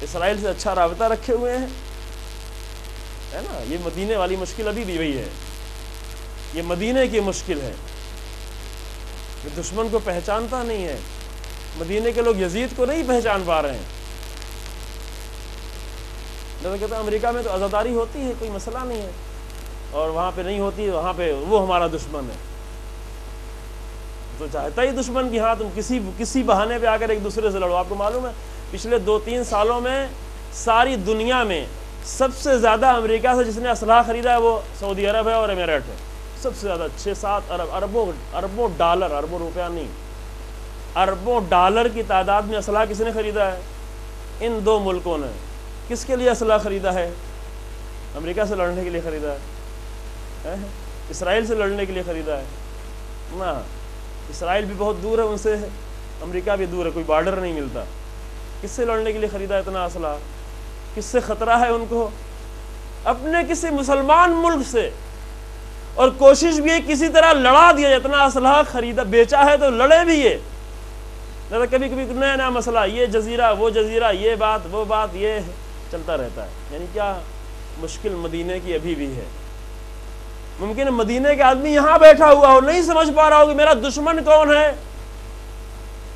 اسرائیل سے اچھا رابطہ رکھے ہوئے ہیں، ہے نا۔ یہ مدینے والی مشکل ابھی بھی وہی ہے، یہ مدینے کی مشکل ہے کہ دشمن کو پہچانتا نہیں ہے۔ مدینے کے لوگ یزید کو نہیں پہچان پا رہے ہیں۔ جیسے کہتے ہیں امریکہ میں تو عزاداری ہوتی ہے، کوئی مسئلہ نہیں ہے، اور وہاں پہ نہیں ہوتی، وہاں پہ وہ ہمارا دشمن ہے۔ تو چاہتا ہی دشمن کی ہاں تم کسی بہانے پہ آ کر ایک دوسرے سے لڑو۔ آپ کو معلوم ہے پچھلے 2-3 سالوں میں ساری دنیا میں سب سے زیادہ امریکہ سے جس نے اسلحہ خریدا ہے وہ سعودی عرب ہے اور امارات ہے۔ سب سے زیادہ 6-7 اربوں ڈالر، اربوں روپیہ نہیں، اربوں ڈالر کی تعداد میں اسلحہ کس نے خریدا ہے؟ ان 2 ملکوں نے۔ کس کے لیے اسلحہ خریدا ہے؟ امریکہ سے لڑنے کے لیے خریدا ہے، اسرائیل سے لڑنے کے لیے خریدا ہے نا۔ اسرائیل بھی بہت دور ہے ان سے، امریکہ بھی دور ہے، کوئی بارڈر نہیں ملتا۔ کس سے لڑنے کے لیے خریدا اتنا اسلحہ؟ کس سے خطرہ ہے ان کو؟ اپنے کسی مسلمان ملک سے، اور کوشش بھی ہے کسی طرح لڑا دیا۔ اتنا اسلحہ خریدا بیچا ہے تو لڑے بھی ہے۔ کبھی کبھی نیا نیا مسئلہ، یہ جزیرہ وہ جزیرہ، یہ بات وہ بات، یہ چلتا رہتا ہے۔ یعنی کیا مشکل مدینے کی ابھی بھی ہے۔ ممکن ہے مدینے کے آدمی یہاں بیٹھا ہوا ہو، نہیں سمجھ پا رہا ہو کہ میرا دشمن کون ہے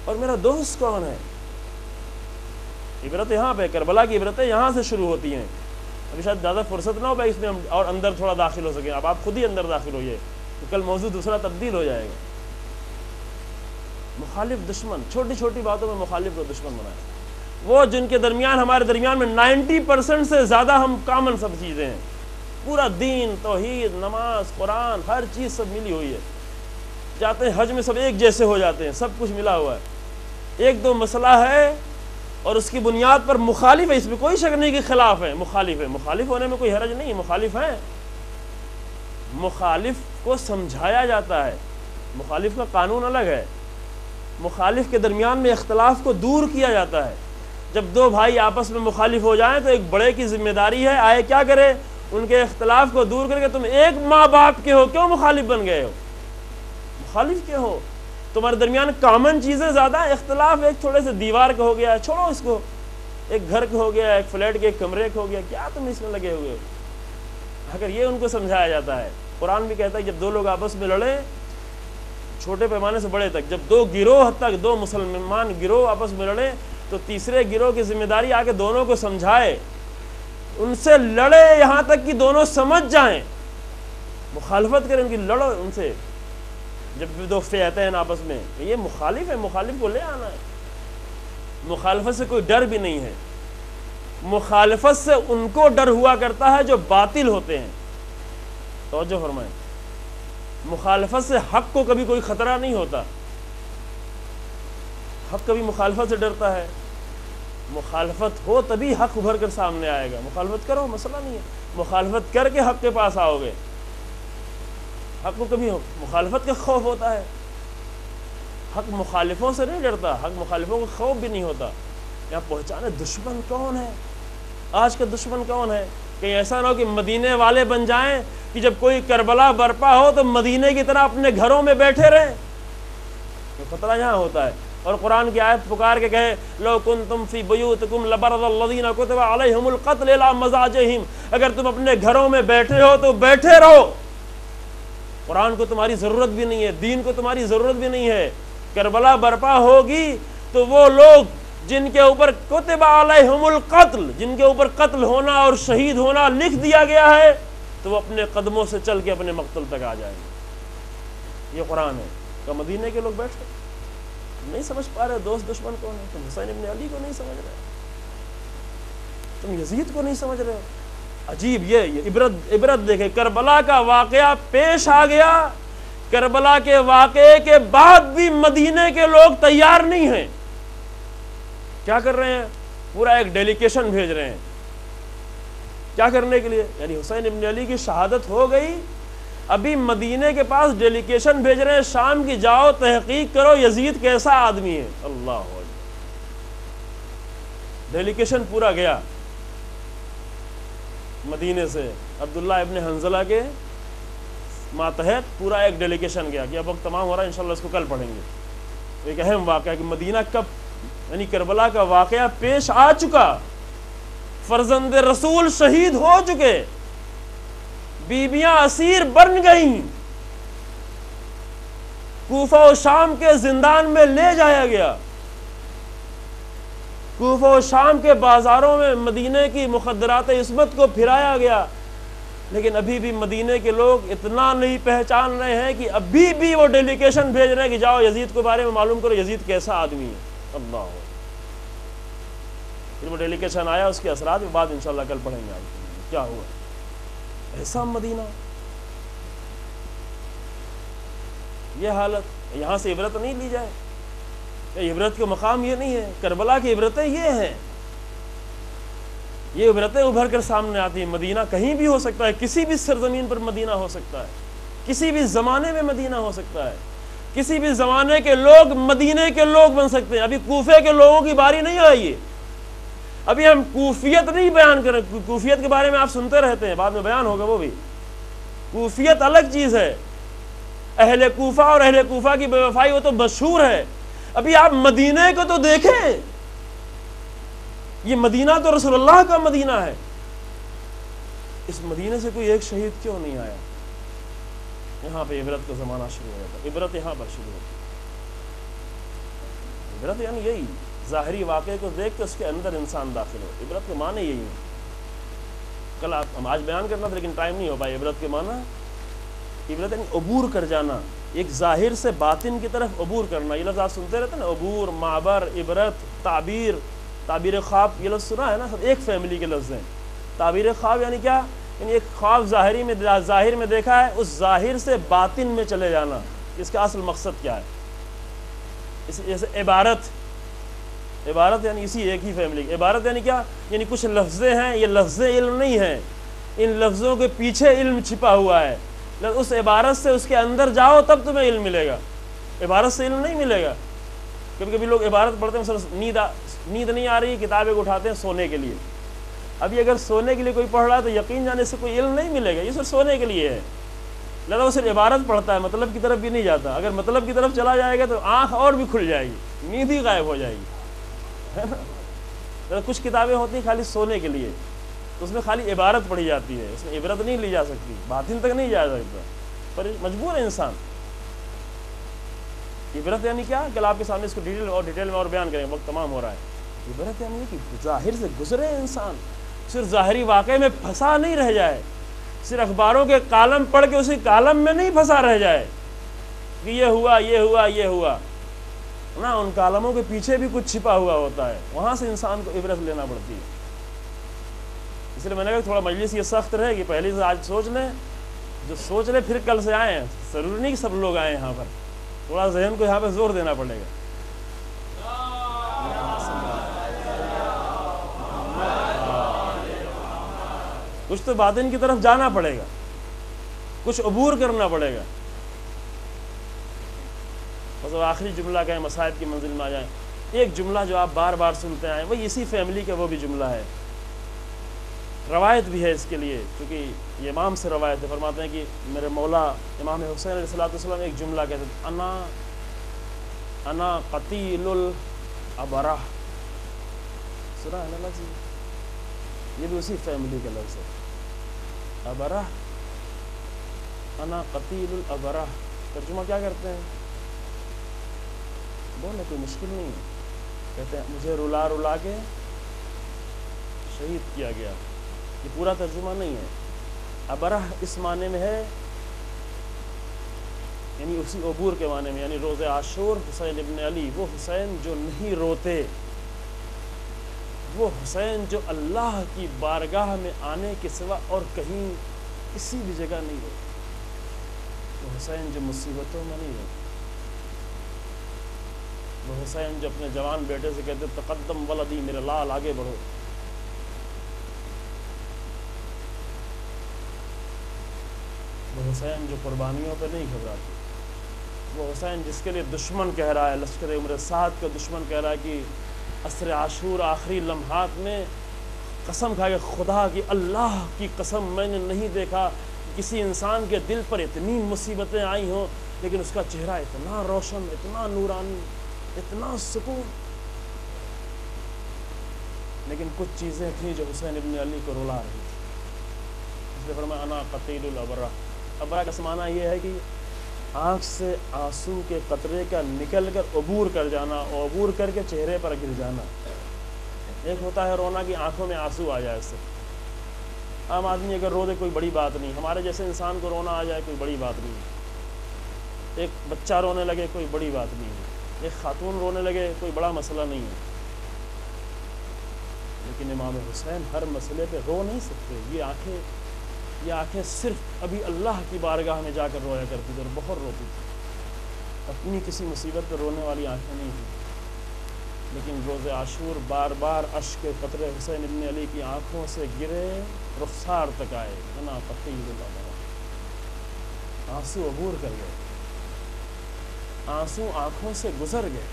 اور میرا دوست کون ہے۔ عبرت یہاں پہ، کربلا کی عبرتیں یہاں سے شروع ہوتی ہیں۔ ابھی شاید زیادہ فرصت نہ ہو پائے اس میں ہم اور اندر تھوڑا داخل ہو سکیں۔ اب آپ خود ہی اندر داخل ہوئیے تو کل موضوع دوسرا تبدیل ہو جائے گا۔ مخالف دشمن، چھوٹی چھوٹی باتوں میں مخالف کو دشمن بنایا، وہ جن کے درمیان ہمارے درمیان میں 90% سے زیادہ ہم کامن سب چیزیں ہیں، پورا دین، توحید، نماز، قرآن، ہر چیز سب ملی ہوئی ہے۔ جاتے ہیں حج میں سب ایک جیسے ہو جاتے ہیں، سب کچھ ملا ہوا ہے۔ 1-2 مسئلہ ہے اور اس کی بنیاد پر مخالف ہے، اس میں کوئی شک نہیں کہ خلاف ہے، مخالف ہے، مخالف ہونے میں کوئی حرج نہیں، مخالف ہیں۔ مخالف کو سمجھایا جاتا ہے، مخالف کا قانون الگ ہے۔ مخالف کے درمیان میں اختلاف کو دور کیا جاتا ہے۔ جب 2 بھائی آپس میں مخالف ہو جائیں تو ایک بڑے کی ذمہ داری ہے، آئے کیا کرے، ان کے اختلاف کو دور کر کے، تم ایک ماں باپ کے ہو، کیوں مخالف بن گئے ہو؟ مخالف کیوں ہو؟ تمہارے درمیان کامن چیزیں زیادہ ہیں، اختلاف ایک تھوڑے سے دیوار کا ہو گیا ہے، چھوڑو اس کو، ایک گھر کا ہو گیا، ایک فلیٹ کے ایک کمرے کا ہو گیا، کیا تم اس میں لگے ہوئے ہو؟ اگر یہ ان کو سمجھایا جاتا ہے، قرآن بھی کہتا ہے جب 2 لوگ آپس میں لڑیں، چھوٹے پیمانے سے بڑے تک، جب 2 گروہ تک، 2 مسلمان گروہ آپس میں لڑیں تو تیسرے گروہ کی ذمہ داری آ کے دونوں کو سمجھائے، ان سے لڑے یہاں تک کہ دونوں سمجھ جائیں، مخالفت کریں، ان کی لڑو ان سے۔ جب بھی 2 فئتین آپس میں، یہ مخالف ہے، مخالف کو لے آنا ہے۔ مخالفت سے کوئی ڈر بھی نہیں ہے، مخالفت سے ان کو ڈر ہوا کرتا ہے جو باطل ہوتے ہیں۔ توجہ فرمائیں، مخالفت سے حق کو کبھی کوئی خطرہ نہیں ہوتا، حق کبھی مخالفت سے ڈرتا ہے۔ مخالفت ہو تبھی حق ابھر کر سامنے آئے گا، مخالفت کرو مسئلہ نہیں ہے، مخالفت کر کے حق کے پاس آؤ گے۔ حق کو کبھی مخالفت کا خوف ہوتا ہے، حق مخالفوں سے نہیں ڈرتا، حق مخالفوں کو خوف بھی نہیں ہوتا۔ یہاں پہچانے دشمن کون ہے، آج کا دشمن کون ہے؟ کہیں ایسا نہ ہو کہ مدینے والے بن جائیں کہ جب کوئی کربلا برپا ہو تو مدینے کی طرح اپنے گھروں میں بیٹھے رہیں. تو خطرہ یہاں ہوتا ہے. اور قرآن کی آیت پکار کے کہے لو کنتم فی بیوتکم لبرز الذین کتب علیہم القتل الی مضاجعہم، اگر تم اپنے گھروں میں بیٹھے ہو تو بیٹھے رہو. قرآن کو تمہاری ضرورت بھی نہیں ہے، دین کو تمہاری ضرورت بھی نہیں ہے. کربلا برپا ہوگی تو وہ لوگ جن کے اوپر کتب علیہم القتل، جن کے اوپر قتل ہونا اور شہید ہونا لکھ دیا گیا ہے، تو وہ اپنے قدموں سے چل کے اپنے مقتل تک آ جائیں گے. یہ قرآن ہے. تو مدینے کے لوگ بیٹھے نہیں سمجھ پا رہے دوست دشمن کون ہے. تم حسین ابن علی کو نہیں سمجھ رہے، تم یزید کو نہیں سمجھ رہے. عجیب. یہ عبرت دیکھیں. کربلا کا واقعہ پیش آ گیا، کربلا کے واقعے کے بعد بھی مدینے کے لوگ تیار نہیں ہیں. کیا کر رہے ہیں؟ پورا ایک ڈیلیگیشن بھیج رہے ہیں. کیا کرنے کے لیے؟ یعنی حسین ابن علی کی شہادت ہو گئی، ابھی مدینے کے پاس ڈیلیگیشن بھیج رہے ہیں شام کی، جاؤ تحقیق کرو یزید کیسا آدمی ہے. اللہ اکبر. ڈیلیگیشن پورا گیا مدینے سے، عبداللہ ابن حنظلہ کے ماتحت پورا ایک ڈیلیگیشن گیا کہ اب وقت تمام ہو رہا ہے، انشاءاللہ اس کو کل پڑھیں گے. ایک اہم واقعہ کہ مدینہ کب، یعنی کربلا کا واقعہ پیش آ چکا، فرزند رسول شہید ہو چکے، بیویاں اسیر بن گئیں، کوفہ و شام کے زندان میں لے جایا گیا، کوفہ و شام کے بازاروں میں مدینے کی مخدرات عصمت کو پھرایا گیا. لیکن ابھی بھی مدینے کے لوگ اتنا نہیں پہچان رہے ہیں کہ ابھی بھی وہ ڈیلیگیشن بھیج رہے ہیں کہ جاؤ یزید کے بارے میں معلوم کرو یزید کیسا آدمی ہے. اللہ. پھر وہ ڈیلیگیشن آیا، اس کے اثرات کے بعد انشاءاللہ کل پڑھیں گے آج کیا ہوا. ایسا مدینہ، یہ حالت. یہاں سے عبرت نہیں لی جائے. عبرت کا مقام یہ نہیں ہے. کربلا کی عبرتیں یہ ہیں، یہ عبرتیں ابھر کر سامنے آتی ہیں. مدینہ کہیں بھی ہو سکتا ہے، کسی بھی سرزمین پر مدینہ ہو سکتا ہے، کسی بھی زمانے میں مدینہ ہو سکتا ہے، کسی بھی زمانے کے لوگ مدینے کے لوگ بن سکتے ہیں. ابھی کوفے کے لوگوں کی باری نہیں آئی ہے. ابھی ہم کوفیت نہیں بیان کریں. کوفیت کے بارے میں آپ سنتے رہتے ہیں، بعد میں بیان ہوگا وہ بھی. کوفیت الگ چیز ہے. اہل کوفہ اور اہل کوفہ کی بے وفائی وہ تو مشہور ہے. ابھی آپ مدینے کو تو دیکھیں. یہ مدینہ تو رسول اللہ کا مدینہ ہے. اس مدینے سے کوئی ایک شہید کیوں نہیں آیا؟ یہاں پہ عبرت کا زمانہ شروع ہو جاتا ہے. عبرت یہاں پر شروع ہوتی ہے. عبرت یعنی یہی ظاہری واقعے کو دیکھ کے اس کے اندر انسان داخل ہو. عبرت کے معنی یہی ہے. کل ہم آج بیان کرنا تھا لیکن ٹائم نہیں ہو پایا. عبرت کے معنی، عبرت یعنی عبور کر جانا، ایک ظاہر سے باطن کی طرف عبور کرنا. یہ لفظ آپ سنتے رہتے ہیں نا، عبور، معبر، عبرت، تعبیر. تعبیر خواب یہ لفظ سنا ہے نا، سب ایک فیملی کے لفظ ہیں. تعبیر خواب یعنی کیا؟ یعنی ایک خواب ظاہر میں دیکھا ہے، اس ظاہر سے باطن میں چلے جانا. اس کا اصل مقصد کیا ہے؟ جیسے عبارت یعنی اسی ایک ہی فیملی کی. عبارت یعنی کیا؟ یعنی کچھ لفظیں ہیں، یہ لفظ علم نہیں ہیں، ان لفظوں کے پیچھے علم چھپا ہوا ہے. اس عبارت سے اس کے اندر جاؤ تب تمہیں علم ملے گا. عبارت سے علم نہیں ملے گا. کبھی کبھی لوگ عبارت پڑھتے ہیں، نیند نہیں آ رہی، کتابیں اٹھاتے ہیں سونے کے لیے. ابھی اگر سونے کے لیے کوئی پڑھ رہا ہے تو یقین جانے سے کوئی علم نہیں ملے گا. یہ صرف سونے کے لیے ہے. لہٰذا وہ صرف عبارت پڑھتا ہے، مطلب کی طرف بھی نہیں جاتا. اگر مطلب کی طرف چلا جائے گا تو آنکھ اور بھی کھل جائے گی، نیند ہی غائب ہو جائے گی، ہے نا. کچھ کتابیں ہوتی ہیں خالی سونے کے لیے، تو اس میں خالی عبارت پڑھی جاتی ہے، اس میں عبرت نہیں لی جا سکتی، باطن تک نہیں جا سکتا. پر مجبور ہے انسان. عبرت یعنی کیا؟ کل آپ کے سامنے اس کو ڈیٹیل میں اور بیان کریں، وقت تمام ہو رہا ہے. عبرت یعنی کہ ظاہر سے گزرے انسان، صرف ظاہری واقعے میں پھنسا نہیں رہ جائے، صرف اخباروں کے کالم پڑھ کے اسی کالم میں نہیں پھنسا رہ جائے کہ یہ ہوا یہ ہوا یہ ہوا نا. ان کالموں کے پیچھے بھی کچھ چھپا ہوا ہوتا ہے، وہاں سے انسان کو عبرت لینا پڑتی ہے. اس لیے میں نے کہا تھوڑا مجلس یہ سخت رہے گی، پہلے سے آج سوچ لیں، جو سوچ لیں پھر کل سے آئیں. ضروری نہیں کہ سب لوگ آئیں یہاں پر، تھوڑا ذہن کو یہاں پہ زور دینا پڑے گا. کچھ تو باطن کی طرف جانا پڑے گا، کچھ عبور کرنا پڑے گا. بس آخری جملہ کہیں مصائب کی منزل میں آ جائیں. ایک جملہ جو آپ بار بار سنتے آئے، وہی اسی فیملی کا وہ بھی جملہ ہے روایت بھی ہے اس کے لیے، کیونکہ یہ امام سے روایت ہے، فرماتے ہیں کہ میرے مولا امام حسین علیہ السلام ایک جملہ کہتے تھے، انا قتیل الابرہ. سنا ہے نا لفظ؟ یہ بھی اسی فیملی کا لفظ ہے، ابرہ، انا قتیل الابرہ. ترجمہ کیا کرتے ہیں؟ بولے کوئی مشکل نہیں ہے. کہتے ہیں مجھے رلا رلا کے شہید کیا گیا. یہ پورا ترجمہ نہیں ہے. ابرہ اس معنی میں ہے، یعنی اسی عبور کے معنی میں، یعنی روز عاشور حسین ابن علی، وہ حسین جو نہیں روتے، وہ حسین جو اللہ کی بارگاہ میں آنے کے سوا اور کہیں کسی بھی جگہ نہیں روتے، وہ حسین جو مصیبتوں میں نہیں روتے، وہ حسین جو اپنے جوان بیٹے سے کہتے تقدم ولدی، میرے لال آگے بڑھو. وہ حسین جو قربانیوں پہ نہیں گھبراتے. وہ حسین جس کے لیے دشمن کہہ رہا ہے، لشکر عمر سعد کا دشمن کہہ رہا ہے کہ عصر عاشور آخری لمحات میں قسم کھا کے خدا کی، اللہ کی قسم، میں نے نہیں دیکھا کسی انسان کے دل پر اتنی مصیبتیں آئی ہوں لیکن اس کا چہرہ اتنا روشن، اتنا نورانی، اتنا سکون. لیکن کچھ چیزیں تھیں جو حسین ابن علی کو رلا رہی تھی. اس لیے فرمایا انا قتیل الابرہ. ابرہ کا معنی یہ ہے کہ آنکھ سے آنسو کے قطرے کا نکل کر عبور کر جانا، اور عبور کر کے چہرے پر گر جانا. ایک ہوتا ہے رونا کہ آنکھوں میں آنسو آ جائے. اس سے عام آدمی اگر رو دے کوئی بڑی بات نہیں، ہمارے جیسے انسان کو رونا آ جائے کوئی بڑی بات نہیں ہے. ایک بچہ رونے لگے کوئی بڑی بات نہیں ہے. ایک خاتون رونے لگے کوئی بڑا مسئلہ نہیں ہے. لیکن امام حسین ہر مسئلے پہ رو نہیں سکتے. یہ آنکھیں صرف ابھی اللہ کی بارگاہ میں جا کر رویا کرتی تھی اور بہت روتی تھی. اپنی کسی مصیبت پہ رونے والی آنکھیں نہیں تھیں. لیکن روز عاشور بار بار اشک کے قطرے حسین ابن علی کی آنکھوں سے گرے، رخسار تک آئے. انا قتیل الابرہ. آنسو عبور کر گئے، آنسو آنکھوں سے گزر گئے.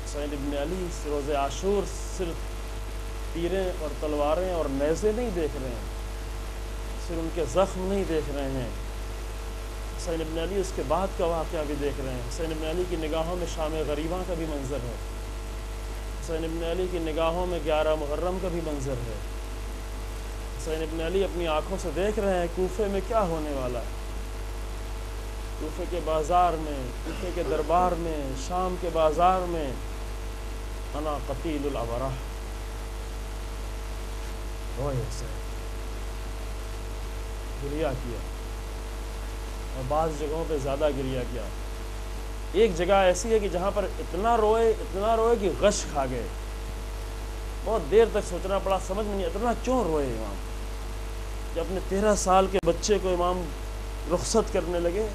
حسین ابن علی روز عاشور صرف تیریں اور تلواریں اور نیزے نہیں دیکھ رہے ہیں، صرف ان کے زخم نہیں دیکھ رہے ہیں. حسین ابن علی اس کے بعد کا واقعہ بھی دیکھ رہے ہیں. حسین ابن علی کی نگاہوں میں شام غریباں کا بھی منظر ہے. حسین ابن علی کی نگاہوں میں 11 محرم کا بھی منظر ہے. حسین ابن علی اپنی آنکھوں سے دیکھ رہے ہیں کوفے میں کیا ہونے والا ہے. کوفے کے بازار میں، کوفے کے دربار میں، شام کے بازار میں انا قتیل الابرہ. روئے حسین، گریہ کیا، اور بعض جگہوں پہ زیادہ گریہ کیا. ایک جگہ ایسی ہے کہ جہاں پر اتنا روئے کہ غش کھا گئے. بہت دیر تک سوچنا پڑا، سمجھ میں نہیں اتنا کیوں روئے امام. کہ اپنے 13 سال کے بچے کو امام رخصت کرنے لگے.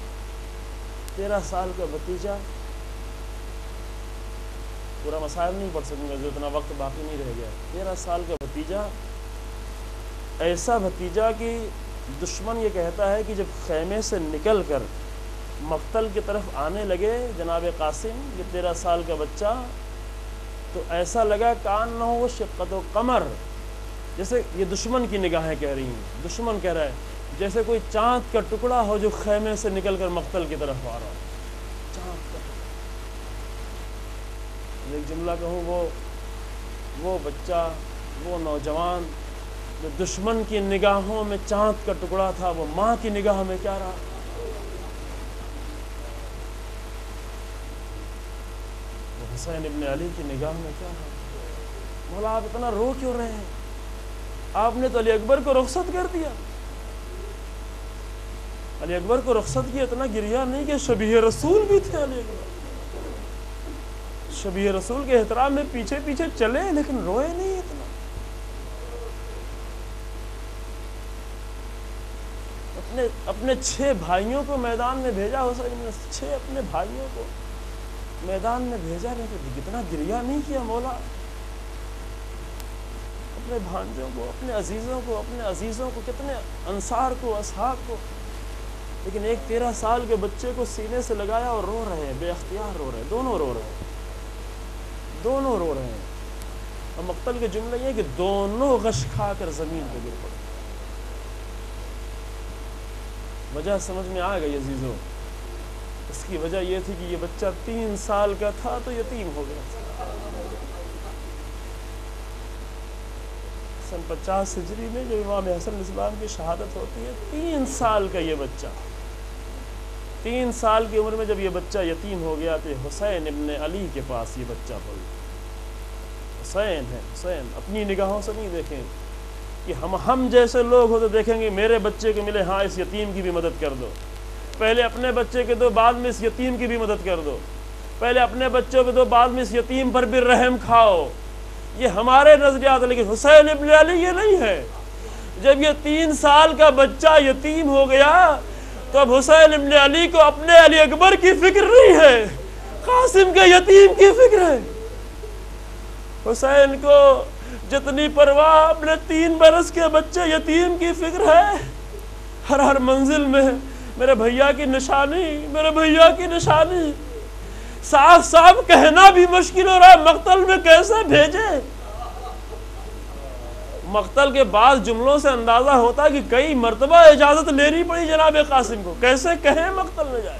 13 سال کا بھتیجا، پورا مسائل نہیں پڑھ سکوں گا جو اتنا وقت باقی نہیں رہ گیا. 13 سال کا بھتیجا، ایسا بھتیجا کہ دشمن یہ کہتا ہے کہ جب خیمے سے نکل کر مقتل کی طرف آنے لگے جناب قاسم، یہ 13 سال کا بچہ، تو ایسا لگا کان نہ ہو وہ شقت و قمر. جیسے یہ دشمن کی نگاہیں کہہ رہی ہیں. دشمن کہہ رہا ہے جیسے کوئی چاند کا ٹکڑا ہو جو خیمے سے نکل کر مقتل کی طرف آ رہا ہو. چاند کا ٹکڑا. ایک جملہ کہوں، وہ بچہ، وہ نوجوان جو دشمن کی نگاہوں میں چاند کا ٹکڑا تھا، وہ ماں کی نگاہ میں کیا رہا؟ وہ حسین ابن علی کی نگاہ میں کیا رہا؟ مولا آپ اتنا رو کیوں رہے ہیں؟ آپ نے تو علی اکبر کو رخصت کر دیا. علی اکبر کو رخصت کیا، اتنا گریہ نہیں کہ شبیہ رسول بھی تھے. علی اکبر شبیہ رسول کے احترام میں پیچھے پیچھے چلے لیکن روئے نہیں اتنا. اپنے 6 بھائیوں کو میدان میں بھیجا حسین نے، 6 اپنے بھائیوں کو میدان میں بھیجا، نہیں تو کتنا گریہ نہیں کیا مولا. اپنے بھانجوں کو، اپنے عزیزوں کو، کتنے انصار کو، اصحاب کو لیکن ایک 13 سال کے بچے کو سینے سے لگایا اور رو رہے ہیں، بے اختیار رو رہے ہیں، دونوں رو رہے ہیں، دونوں رو رہے ہیں۔ اور مقتل کے جملے یہ کہ دونوں غش کھا کر زمین پہ گر پڑے۔ وجہ سمجھ میں آ گئی عزیزوں؟ اس کی وجہ یہ تھی کہ یہ بچہ 3 سال کا تھا تو یتیم ہو گیا تھا۔ سن 50 ہجری میں جو امام حسن علیہ السلام کی شہادت ہوتی ہے، 3 سال کا یہ بچہ، 3 سال کی عمر میں جب یہ بچہ یتیم ہو گیا تو حسین ابن علی کے پاس یہ بچہ پڑ گیا۔ حسین ہے، حسین اپنی نگاہوں سے نہیں دیکھیں کہ ہم جیسے لوگ ہو تو دیکھیں گے میرے بچے کو ملے، ہاں اس یتیم کی بھی مدد کر دو، پہلے اپنے بچے کے دو، بعد میں اس یتیم کی بھی مدد کر دو، پہلے اپنے بچوں کے دو، بعد میں اس یتیم پر بھی رحم کھاؤ، یہ ہمارے نظریات۔ لیکن حسین ابن علی یہ نہیں ہے۔ جب یہ 3 سال کا بچہ یتیم ہو گیا تو اب حسین ابن علی کو اپنے علی اکبر کی فکر نہیں ہے، قاسم کے یتیم کی فکر ہے۔ حسین کو جتنی پرواہ اپنے 3 برس کے بچے یتیم کی فکر ہے، ہر منزل میں میرے بھیا کی نشانی، میرے بھیا کی نشانی، صاف صاف کہنا بھی مشکل ہو رہا ہے مقتل میں کیسے بھیجے۔ مقتل کے بعد جملوں سے اندازہ ہوتا ہے کہ کئی مرتبہ اجازت لینی پڑی جناب قاسم کو، کیسے کہیں مقتل میں جائے۔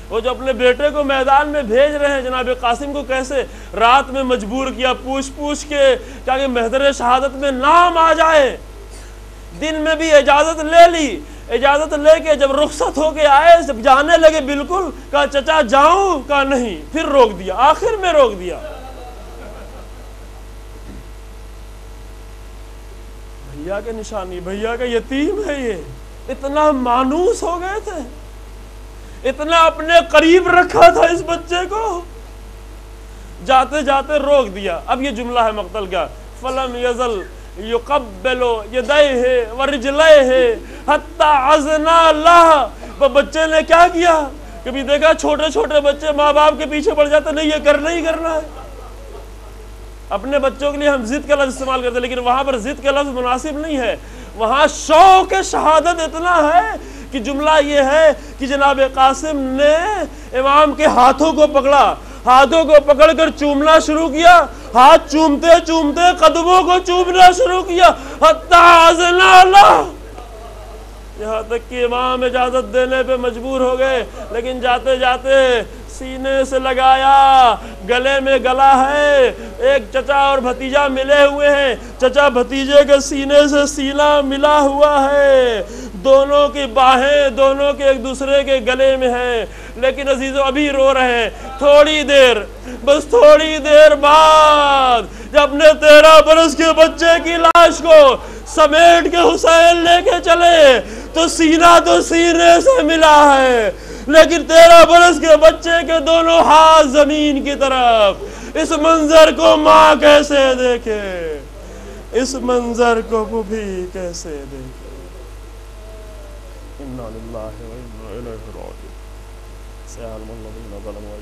وہ جو اپنے بیٹے کو میدان میں بھیج رہے ہیں جناب قاسم کو، کیسے رات میں مجبور کیا پوچھ کے تاکہ محضر شہادت میں نام آ جائے۔ دن میں بھی اجازت لے لی، اجازت لے کے جب رخصت ہو کے آئے، جب جانے لگے بالکل، کہا چچا جاؤں، کہا نہیں، پھر روک دیا، آخر میں روک دیا۔ بھیا کے نشانی، بھیا کا یتیم ہے، یہ اتنا مانوس ہو گئے تھے، اتنا اپنے قریب رکھا تھا اس بچے کو، جاتے جاتے روک دیا۔ اب یہ جملہ ہے مقتل کا، فلم یزل یقبل یدیہ ورجلیہ حتی عزنا اللہ۔ بچے نے کیا کیا؟ کبھی دیکھا چھوٹے چھوٹے بچے ماں باپ کے پیچھے پڑ جاتے، نہیں یہ کرنا ہی کرنا ہے۔ اپنے بچوں کے لیے ہم ضد کا لفظ استعمال کرتے ہیں، لیکن وہاں پر ضد کا لفظ مناسب نہیں ہے، وہاں شوق شہادت اتنا ہے کہ جملہ یہ ہے کہ جناب قاسم نے امام کے ہاتھوں کو پکڑا، ہاتھوں کو پکڑ کر چومنا شروع کیا، ہاتھ چومتے چومتے قدموں کو چومنا شروع کیا، حتی عزنا اللہ، یہاں تک کہ امام اجازت دینے پہ مجبور ہو گئے، لیکن جاتے جاتے سینے سے لگایا، گلے میں گلا ہے، ایک چچا اور بھتیجا ملے ہوئے ہیں، چچا بھتیجے کے سینے سے سینہ ملا ہوا ہے، دونوں کی باہیں دونوں کے ایک دوسرے کے گلے میں ہیں، لیکن عزیزو ابھی رو رہے ہیں۔ تھوڑی دیر، بس تھوڑی دیر بعد جب اپنے 13 برس کے بچے کی لاش کو سمیٹ کے حسین لے کے چلے تو سینہ تو سینے سے ملا ہے، لیکن 13 برس کے بچے کے دونوں ہاتھ زمین کی طرف۔ اس منظر کو ماں کیسے دیکھے، اس منظر کو وہ بھی کیسے دیکھے۔ انا للہ و انا الیہ راجعون۔ سیعلم الذین ظلموا